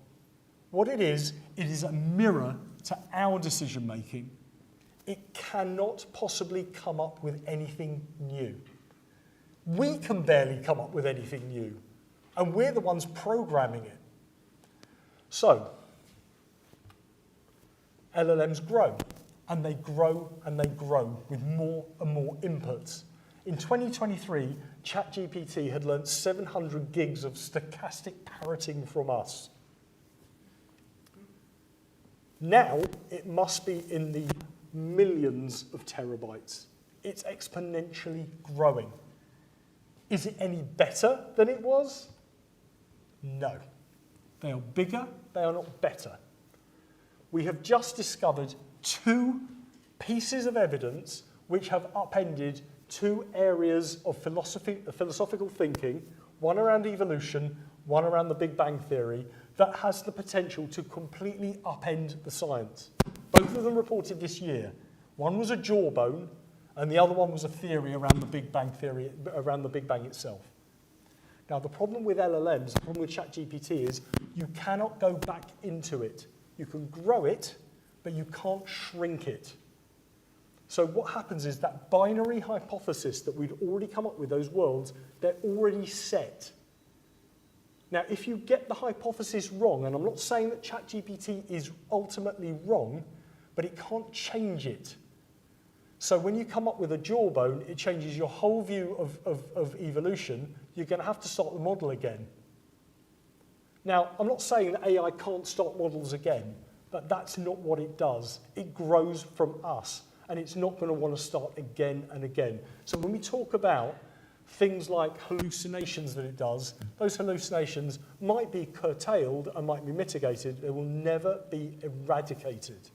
What it is a mirror to our decision making. It cannot possibly come up with anything new. We can barely come up with anything new, and we're the ones programming it. So, LLMs grow, and they grow, and they grow with more and more inputs. In 2023, ChatGPT had learnt 700 gigs of stochastic parroting from us. Now, it must be in the millions of terabytes. It's exponentially growing. Is it any better than it was? No. They are bigger, they are not better. We have just discovered two pieces of evidence which have upended two areas of philosophical thinking, one around evolution, one around the Big Bang Theory, that has the potential to completely upend the science. Both of them reported this year. One was a jawbone, and the other one was a theory around the Big Bang Theory, around the Big Bang itself. Now, the problem with LLMs, the problem with ChatGPT is you cannot go back into it. You can grow it, but you can't shrink it. So what happens is that binary hypothesis that we'd already come up with, those worlds, they're already set. Now, if you get the hypothesis wrong, and I'm not saying that ChatGPT is ultimately wrong, but it can't change it. So when you come up with a jawbone, it changes your whole view of evolution. You're going to have to start the model again. Now, I'm not saying that AI can't start models again, but that's not what it does. It grows from us, and it's not going to want to start again and again. So when we talk about things like hallucinations that it does, those hallucinations might be curtailed and might be mitigated. They will never be eradicated.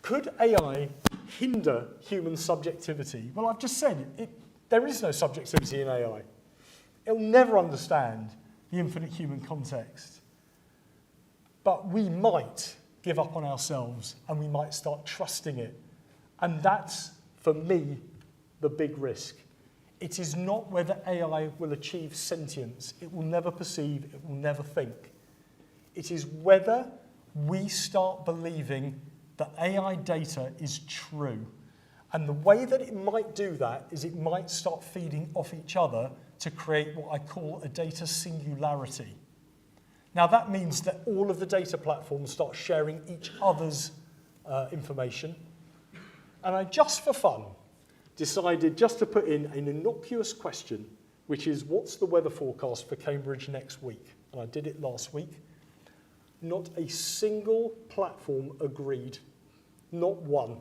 Could AI hinder human subjectivity? Well, I've just said there is no subjectivity in AI. It'll never understand the infinite human context. But we might give up on ourselves and we might start trusting it. And that's, for me, the big risk. It is not whether AI will achieve sentience. It will never perceive, it will never think. It is whether we start believing that AI data is true. And the way that it might do that is it might start feeding off each other to create what I call a data singularity. Now that means that all of the data platforms start sharing each other's information. And I, just for fun, decided just to put in an innocuous question, which is, what's the weather forecast for Cambridge next week? And I did it last week. Not a single platform agreed. Not one.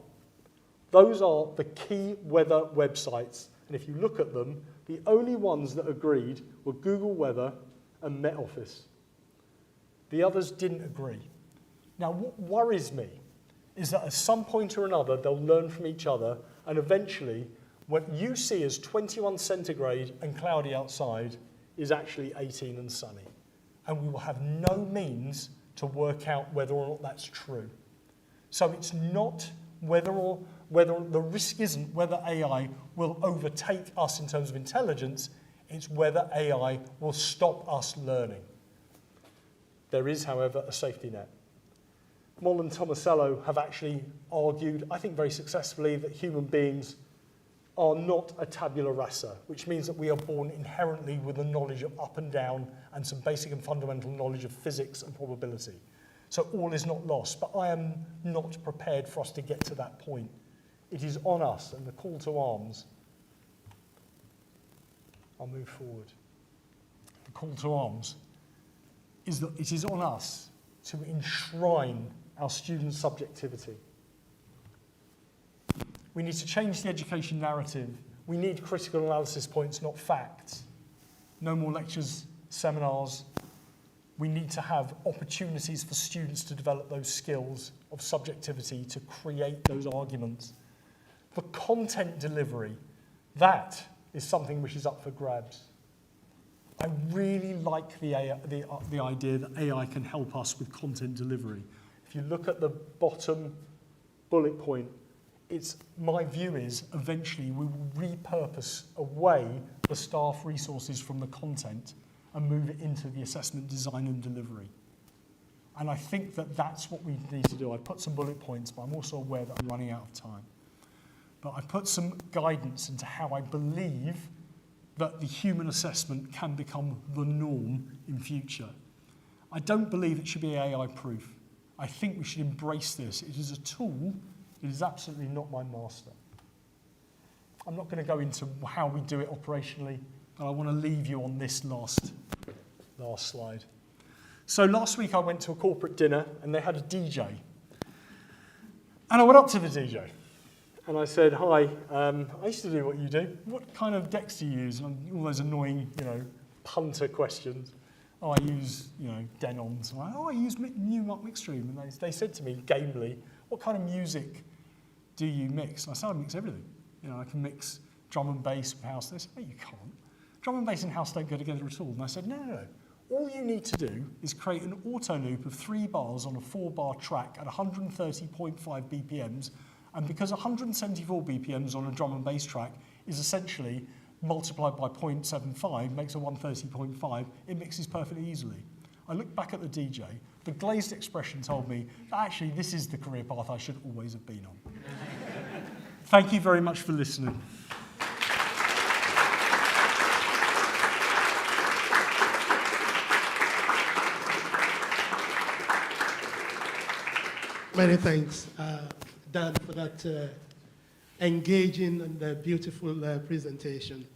Those are the key weather websites. And if you look at them, the only ones that agreed were Google Weather and Met Office. The others didn't agree. Now, what worries me is that at some point or another, they'll learn from each other, and eventually, what you see as 21 centigrade and cloudy outside is actually 18 and sunny. And we will have no means to work out whether or not that's true. So it's not whether the risk isn't whether AI will overtake us in terms of intelligence, it's whether AI will stop us learning. There is, however, a safety net. Moll and Tomasello have actually argued, I think very successfully, that human beings are not a tabula rasa, which means that we are born inherently with a knowledge of up and down and some basic and fundamental knowledge of physics and probability. So all is not lost, but I am not prepared for us to get to that point. It is on us, and the call to arms I'll move forward. The call to arms is that it is on us to enshrine our students' subjectivity. We need to change the education narrative. We need critical analysis points, not facts. No more lectures, seminars. We need to have opportunities for students to develop those skills of subjectivity to create those arguments. For content delivery, that is something which is up for grabs. I really like the idea that AI can help us with content delivery. If you look at the bottom bullet point, my view is eventually we will repurpose away the staff resources from the content and move it into the assessment design and delivery. And I think that that's what we need to do. I put some bullet points, but I'm also aware that I'm running out of time. But I put some guidance into how I believe that the human assessment can become the norm in future. I don't believe it should be AI-proof. I think we should embrace this. It is a tool. It is absolutely not my master. I'm not going to go into how we do it operationally, but I want to leave you on this last slide. So last week I went to a corporate dinner and they had a DJ. And I went up to the DJ and I said, hi, I used to do what you do. What kind of decks do you use? And all those annoying, punter questions. Oh, I use, Denons. I use new Mixstream. And they said to me gamely, what kind of music do you mix? And I said, I mix everything. I can mix drum and bass with house. They said, no, you can't. Drum and bass and house don't go together at all. And I said, no. All you need to do is create an auto loop of 3 bars on a 4-bar track at 130.5 BPMs. And because 174 BPMs on a drum and bass track is essentially multiplied by 0.75 makes a 130.5, it mixes perfectly easily. I looked back at the DJ. The glazed expression told me that actually this is the career path I should always have been on. Thank you very much for listening. Many thanks, Dan, for that engaging and beautiful presentation.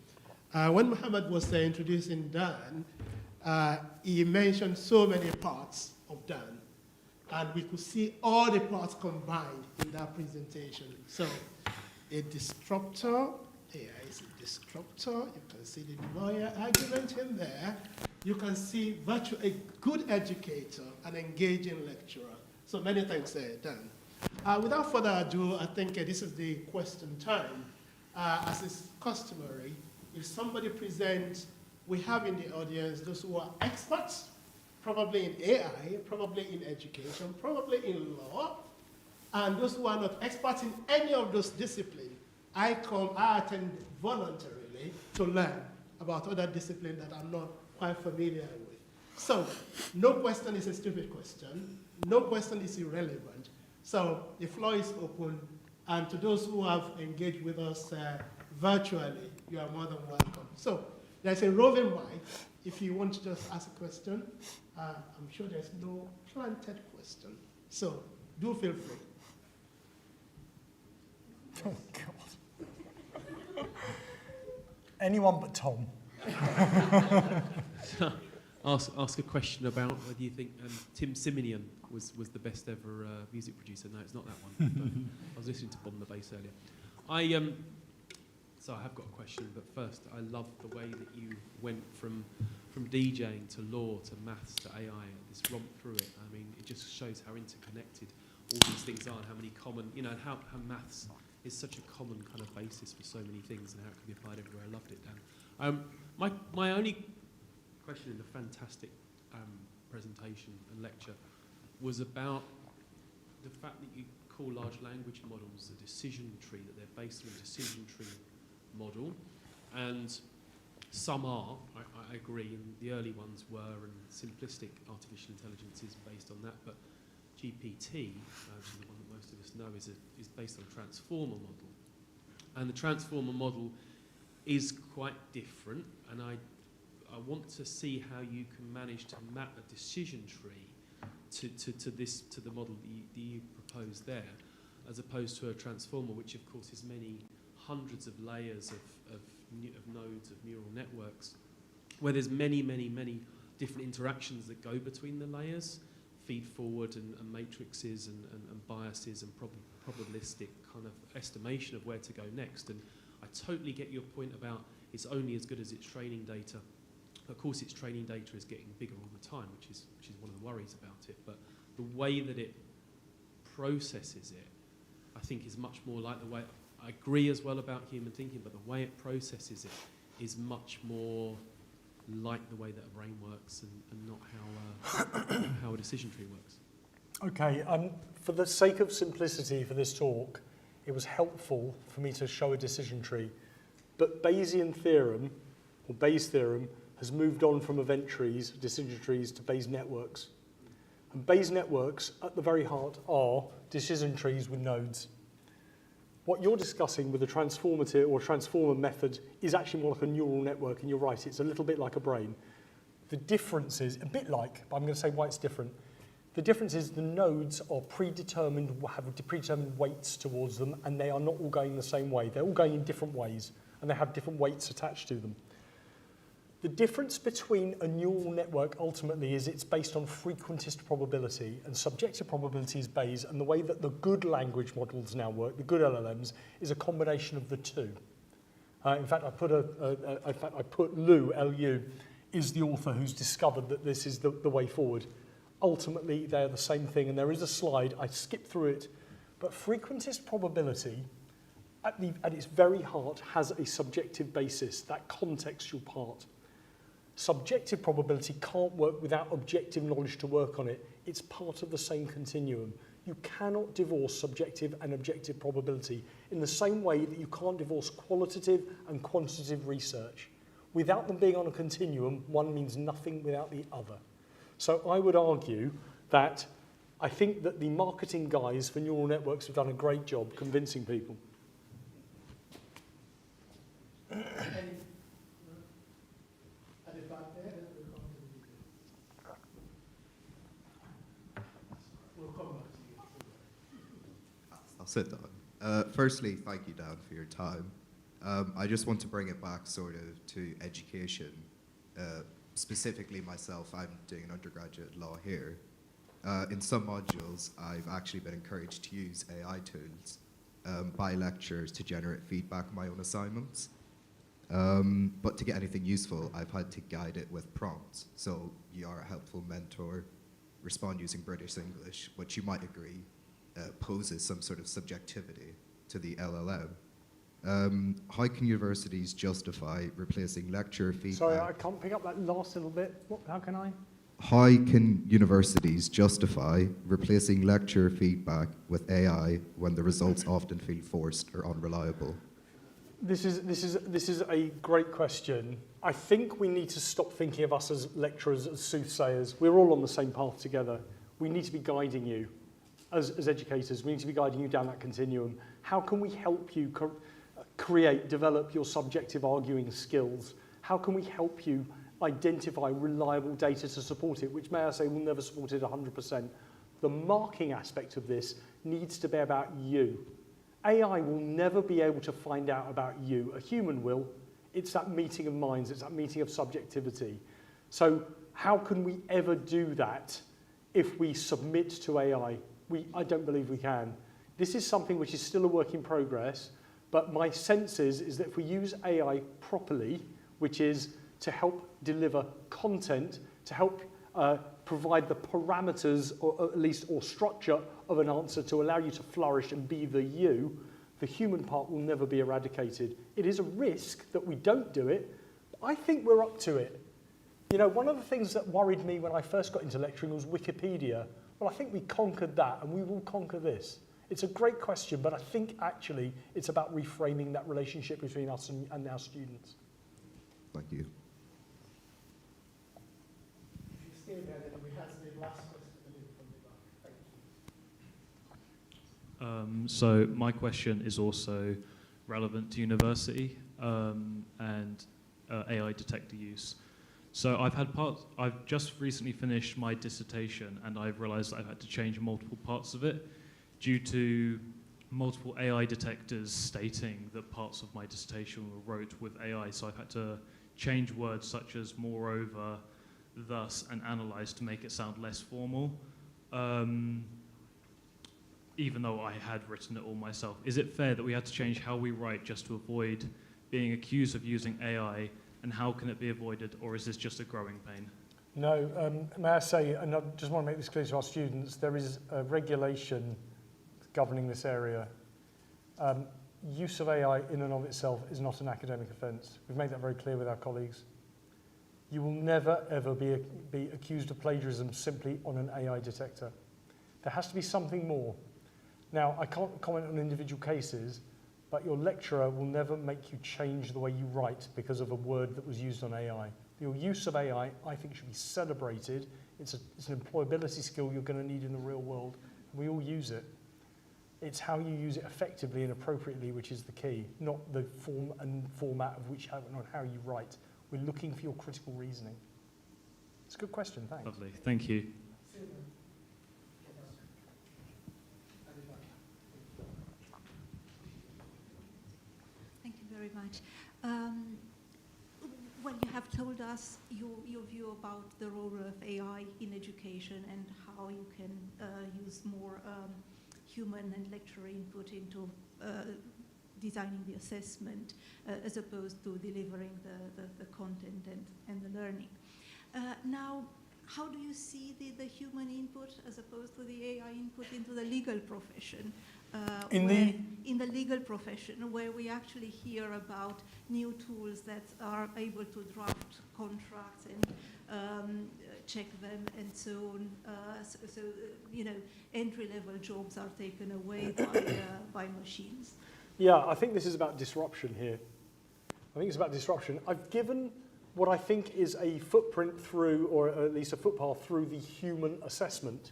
When Muhammad was introducing Dan, he mentioned so many parts of Dan, and we could see all the parts combined in that presentation. So, a disruptor, AI is a disruptor. You can see the lawyer argument in there. You can see a good educator, an engaging lecturer. So many thanks, Dan. Without further ado, I think this is the question time. As is customary, if somebody presents, we have in the audience those who are experts, probably in AI, probably in education, probably in law, and those who are not experts in any of those disciplines. I attend voluntarily to learn about other disciplines that I'm not quite familiar with. So, no question is a stupid question. No question is irrelevant. So, the floor is open, and to those who have engaged with us virtually, you are more than welcome. So, there's a roving mic. If you want to just ask a question, I'm sure there's no planted question. So, do feel free. Oh, God. Anyone but Tom. Ask a question about whether you think Tim Simonian was the best ever music producer. No, it's not that one. But I was listening to Bomb the Bass earlier. So I have got a question, but first I love the way that you went from DJing to law to maths to AI. This romp through it. I mean, it just shows how interconnected all these things are and how many common, and how maths is such a common kind of basis for so many things and how it can be applied everywhere. I loved it, Dan. My only question in the fantastic presentation and lecture was about the fact that you call large language models a decision tree, that they're based on a decision tree model, and some are, I agree, and the early ones were, and simplistic artificial intelligence is based on that, but GPT, which is the one that most of us know, is based on a transformer model. And the transformer model is quite different, and I want to see how you can manage to map a decision tree to the model that you propose there, as opposed to a transformer, which of course is many hundreds of layers of nodes, of neural networks, where there's many, many, many different interactions that go between the layers, feed forward and matrices and biases and probabilistic kind of estimation of where to go next. And I totally get your point about it's only as good as its training data. Of course, its training data is getting bigger all the time, which is one of the worries about it. But the way that it processes it, I think, is much more like the way, I agree as well about human thinking, but the way it processes it is much more like the way that a brain works and not how a decision tree works. Okay, for the sake of simplicity for this talk, it was helpful for me to show a decision tree, but Bayesian theorem, or Bayes' theorem, has moved on from event trees, decision trees, to Bayes networks. And Bayes networks, at the very heart, are decision trees with nodes. What you're discussing with the transformative or transformer method is actually more like a neural network, and you're right, it's a little bit like a brain. The difference is, a bit like, but I'm going to say why it's different. The difference is the nodes are predetermined, have predetermined weights towards them, and they are not all going the same way. They're all going in different ways, and they have different weights attached to them. The difference between a neural network ultimately is it's based on frequentist probability, and subjective probability is Bayes, and the way that the good language models now work, the good LLMs, is a combination of the two. In fact, I put Lu, L-U, is the author who's discovered that this is the way forward. Ultimately, they're the same thing, and there is a slide, I skipped through it, but frequentist probability, at its very heart, has a subjective basis, that contextual part. Subjective probability can't work without objective knowledge to work on it. It's part of the same continuum. You cannot divorce subjective and objective probability in the same way that you can't divorce qualitative and quantitative research. Without them being on a continuum, one means nothing without the other. So I would argue that I think that the marketing guys for neural networks have done a great job convincing people. I'll sit down. Firstly, thank you, Dan, for your time. I just want to bring it back sort of to education. Specifically myself, I'm doing an undergraduate law here. In some modules, I've actually been encouraged to use AI tools by lecturers to generate feedback on my own assignments. But to get anything useful, I've had to guide it with prompts. So you are a helpful mentor, respond using British English, which you might agree poses some sort of subjectivity to the LLM. How can universities justify replacing lecturer feedback? Sorry, I can't pick up that last little bit. How can I? How can universities justify replacing lecturer feedback with AI when the results often feel forced or unreliable? This is a great question. I think we need to stop thinking of us as lecturers, as soothsayers. We're all on the same path together. We need to be guiding you as educators. We need to be guiding you down that continuum. How can we help you develop your subjective arguing skills? How can we help you identify reliable data to support it, which, may I say, will never support it 100%. The marking aspect of this needs to be about you. AI will never be able to find out about you. A human will. It's that meeting of minds. It's that meeting of subjectivity. So how can we ever do that if we submit to AI? I don't believe we can. This is something which is still a work in progress, but my sense is that if we use AI properly, which is to help deliver content, to help provide the parameters, or at least, or structure of an answer to allow you to flourish and be the you, the human part will never be eradicated. It is a risk that we don't do it, but I think we're up to it. You know, one of the things that worried me when I first got into lecturing was Wikipedia. Well, I think we conquered that, and we will conquer this. It's a great question, but I think actually it's about reframing that relationship between us and our students. Thank you. So my question is also relevant to university and AI detector use. So I've just recently finished my dissertation, and I've realized that I've had to change multiple parts of it due to multiple AI detectors stating that parts of my dissertation were wrote with AI, so I've had to change words such as moreover, thus, and analyze to make it sound less formal, even though I had written it all myself. Is it fair that we had to change how we write just to avoid being accused of using AI, and how can it be avoided, or is this just a growing pain? No, may I say, and I just want to make this clear to our students, there is a regulation governing this area. Use of AI in and of itself is not an academic offence. We've made that very clear with our colleagues. You will never, ever be accused of plagiarism simply on an AI detector. There has to be something more. Now, I can't comment on individual cases, but your lecturer will never make you change the way you write because of a word that was used on AI. Your use of AI, I think, should be celebrated. It's an employability skill you're going to need in the real world. We all use it. It's how you use it effectively and appropriately which is the key, not the form and format of which, on how you write. We're looking for your critical reasoning. It's a good question, thanks. Lovely, thank you. Thank you very much. Well, you have told us your view about the role of AI in education and how you can use more human and lecturer input into designing the assessment as opposed to delivering the content and the learning. Now, how do you see the human input as opposed to the AI input into the legal profession? In the legal profession, where we actually hear about new tools that are able to draft contracts and check them and so on. So you know, entry-level jobs are taken away by machines. Yeah, I think this is about disruption here. I think it's about disruption. I've given what I think is a footprint through, or at least a footpath through the human assessment.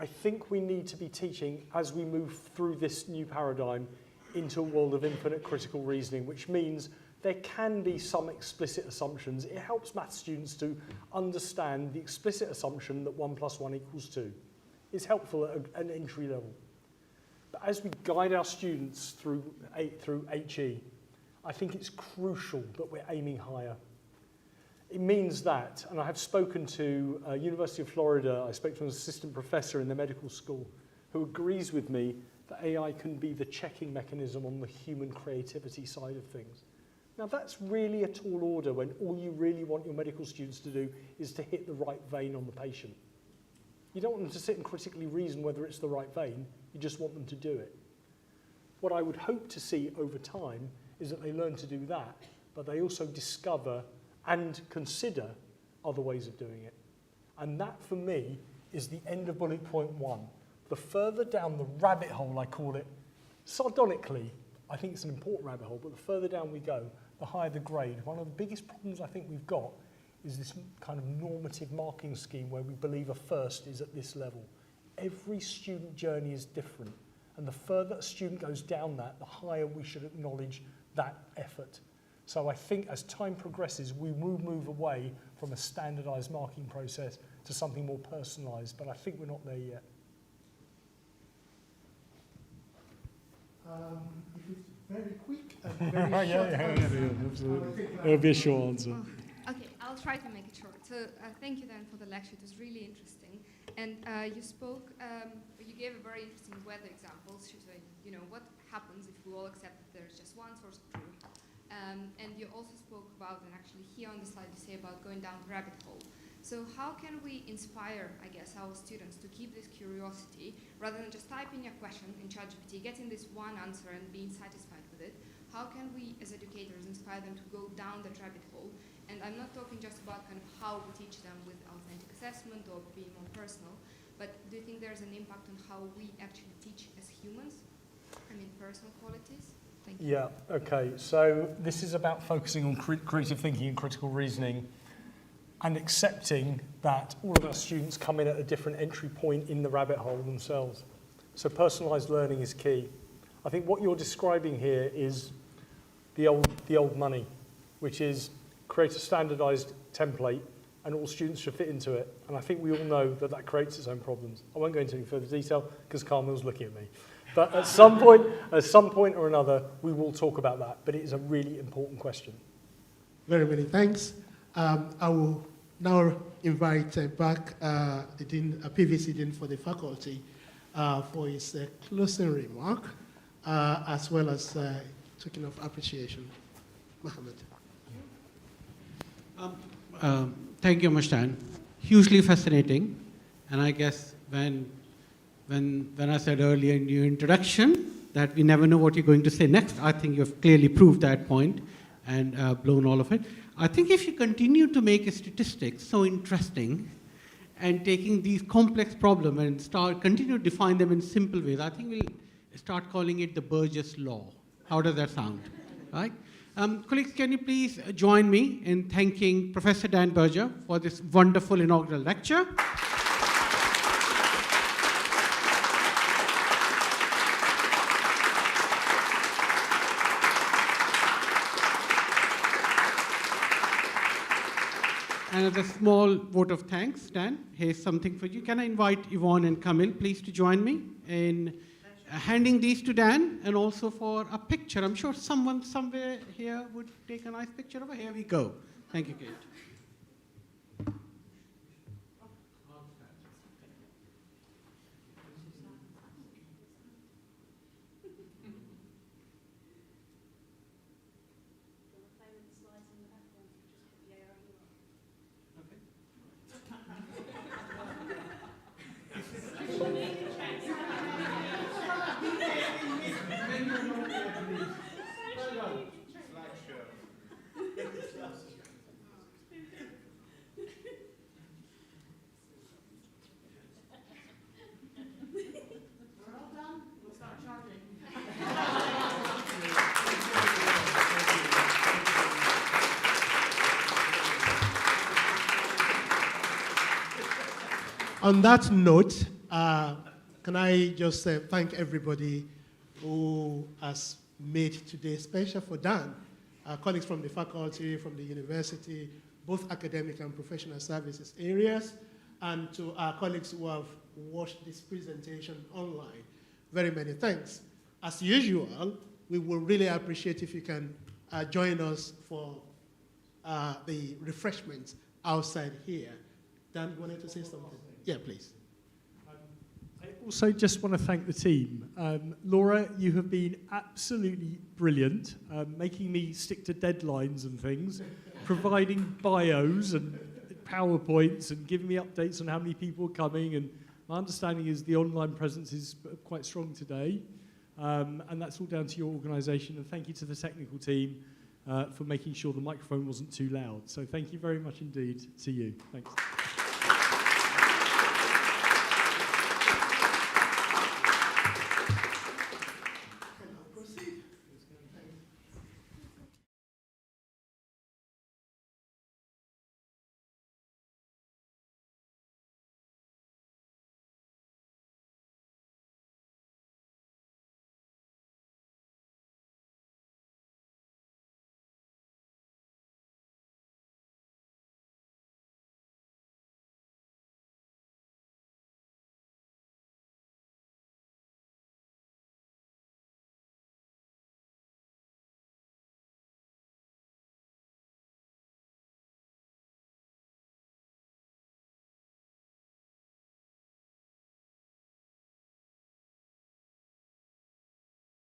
I think we need to be teaching, as we move through this new paradigm, into a world of infinite critical reasoning, which means there can be some explicit assumptions. It helps maths students to understand the explicit assumption that 1 + 1 = 2. It's helpful at an entry level. But as we guide our students through HE, I think it's crucial that we're aiming higher. It means that, and I have spoken to University of Florida, I spoke to an assistant professor in the medical school who agrees with me that AI can be the checking mechanism on the human creativity side of things. Now that's really a tall order when all you really want your medical students to do is to hit the right vein on the patient. You don't want them to sit and critically reason whether it's the right vein, you just want them to do it. What I would hope to see over time is that they learn to do that, but they also discover and consider other ways of doing it. And that, for me, is the end of bullet point 1. The further down the rabbit hole, I call it, sardonically, I think it's an important rabbit hole, but the further down we go, the higher the grade. One of the biggest problems I think we've got is this kind of normative marking scheme where we believe a first is at this level. Every student journey is different, and the further a student goes down that, the higher we should acknowledge that effort. So I think as time progresses, we will move away from a standardized marking process to something more personalized, but I think we're not there yet. If it's very quick and very short answer, absolutely. It'll be a short answer. Okay, I'll try to make it short. So thank you then for the lecture. It was really interesting. And you gave a very interesting weather example, showing, you know, what happens if we all accept that there's just one source of truth. And you also spoke about, and actually here on the slide you say about going down the rabbit hole. So how can we inspire, I guess, our students to keep this curiosity rather than just typing a question in ChatGPT, getting this one answer and being satisfied with it? How can we, as educators, inspire them to go down that rabbit hole? And I'm not talking just about kind of how we teach them with authentic assessment or being more personal, but do you think there's an impact on how we actually teach as humans? I mean, personal qualities? Thank you. Yeah, okay. So this is about focusing on creative thinking and critical reasoning and accepting that all of our students come in at a different entry point in the rabbit hole themselves. So personalized learning is key. I think what you're describing here is the old money, which is create a standardized template and all students should fit into it. And I think we all know that that creates its own problems. I won't go into any further detail because Carmel's looking at me. But at some point or another, we will talk about that. But it is a really important question. Very many thanks. I will now invite back the Dean, PVC Dean for the faculty for his closing remark, as well as token of appreciation. Mohammed. Thank you, Mustan. Hugely fascinating. And I guess when I said earlier in your introduction that we never know what you're going to say next, I think you've clearly proved that point and blown all of it. I think if you continue to make statistics so interesting and taking these complex problems and continue to define them in simple ways, I think we'll start calling it the Berger's law. How does that sound? Right? Colleagues, can you please join me in thanking Professor Dan Berger for this wonderful inaugural lecture. And as a small vote of thanks, Dan, here's something for you. Can I invite Yvonne and Camille, please, to join me in handing these to Dan, and also for a picture. I'm sure someone somewhere here would take a nice picture of it. Here we go. Thank you, Kate. On that note, can I just thank everybody who has made today special for Dan, our colleagues from the faculty, from the university, both academic and professional services areas, and to our colleagues who have watched this presentation online. Very many thanks. As usual, we will really appreciate if you can join us for the refreshments outside here. Dan, you wanted to say something? Yeah, please. I also just want to thank the team. Laura, you have been absolutely brilliant, making me stick to deadlines and things, providing bios and PowerPoints and giving me updates on how many people are coming. And my understanding is the online presence is quite strong today. And that's all down to your organisation. And thank you to the technical team for making sure the microphone wasn't too loud. So thank you very much indeed to you. Thanks.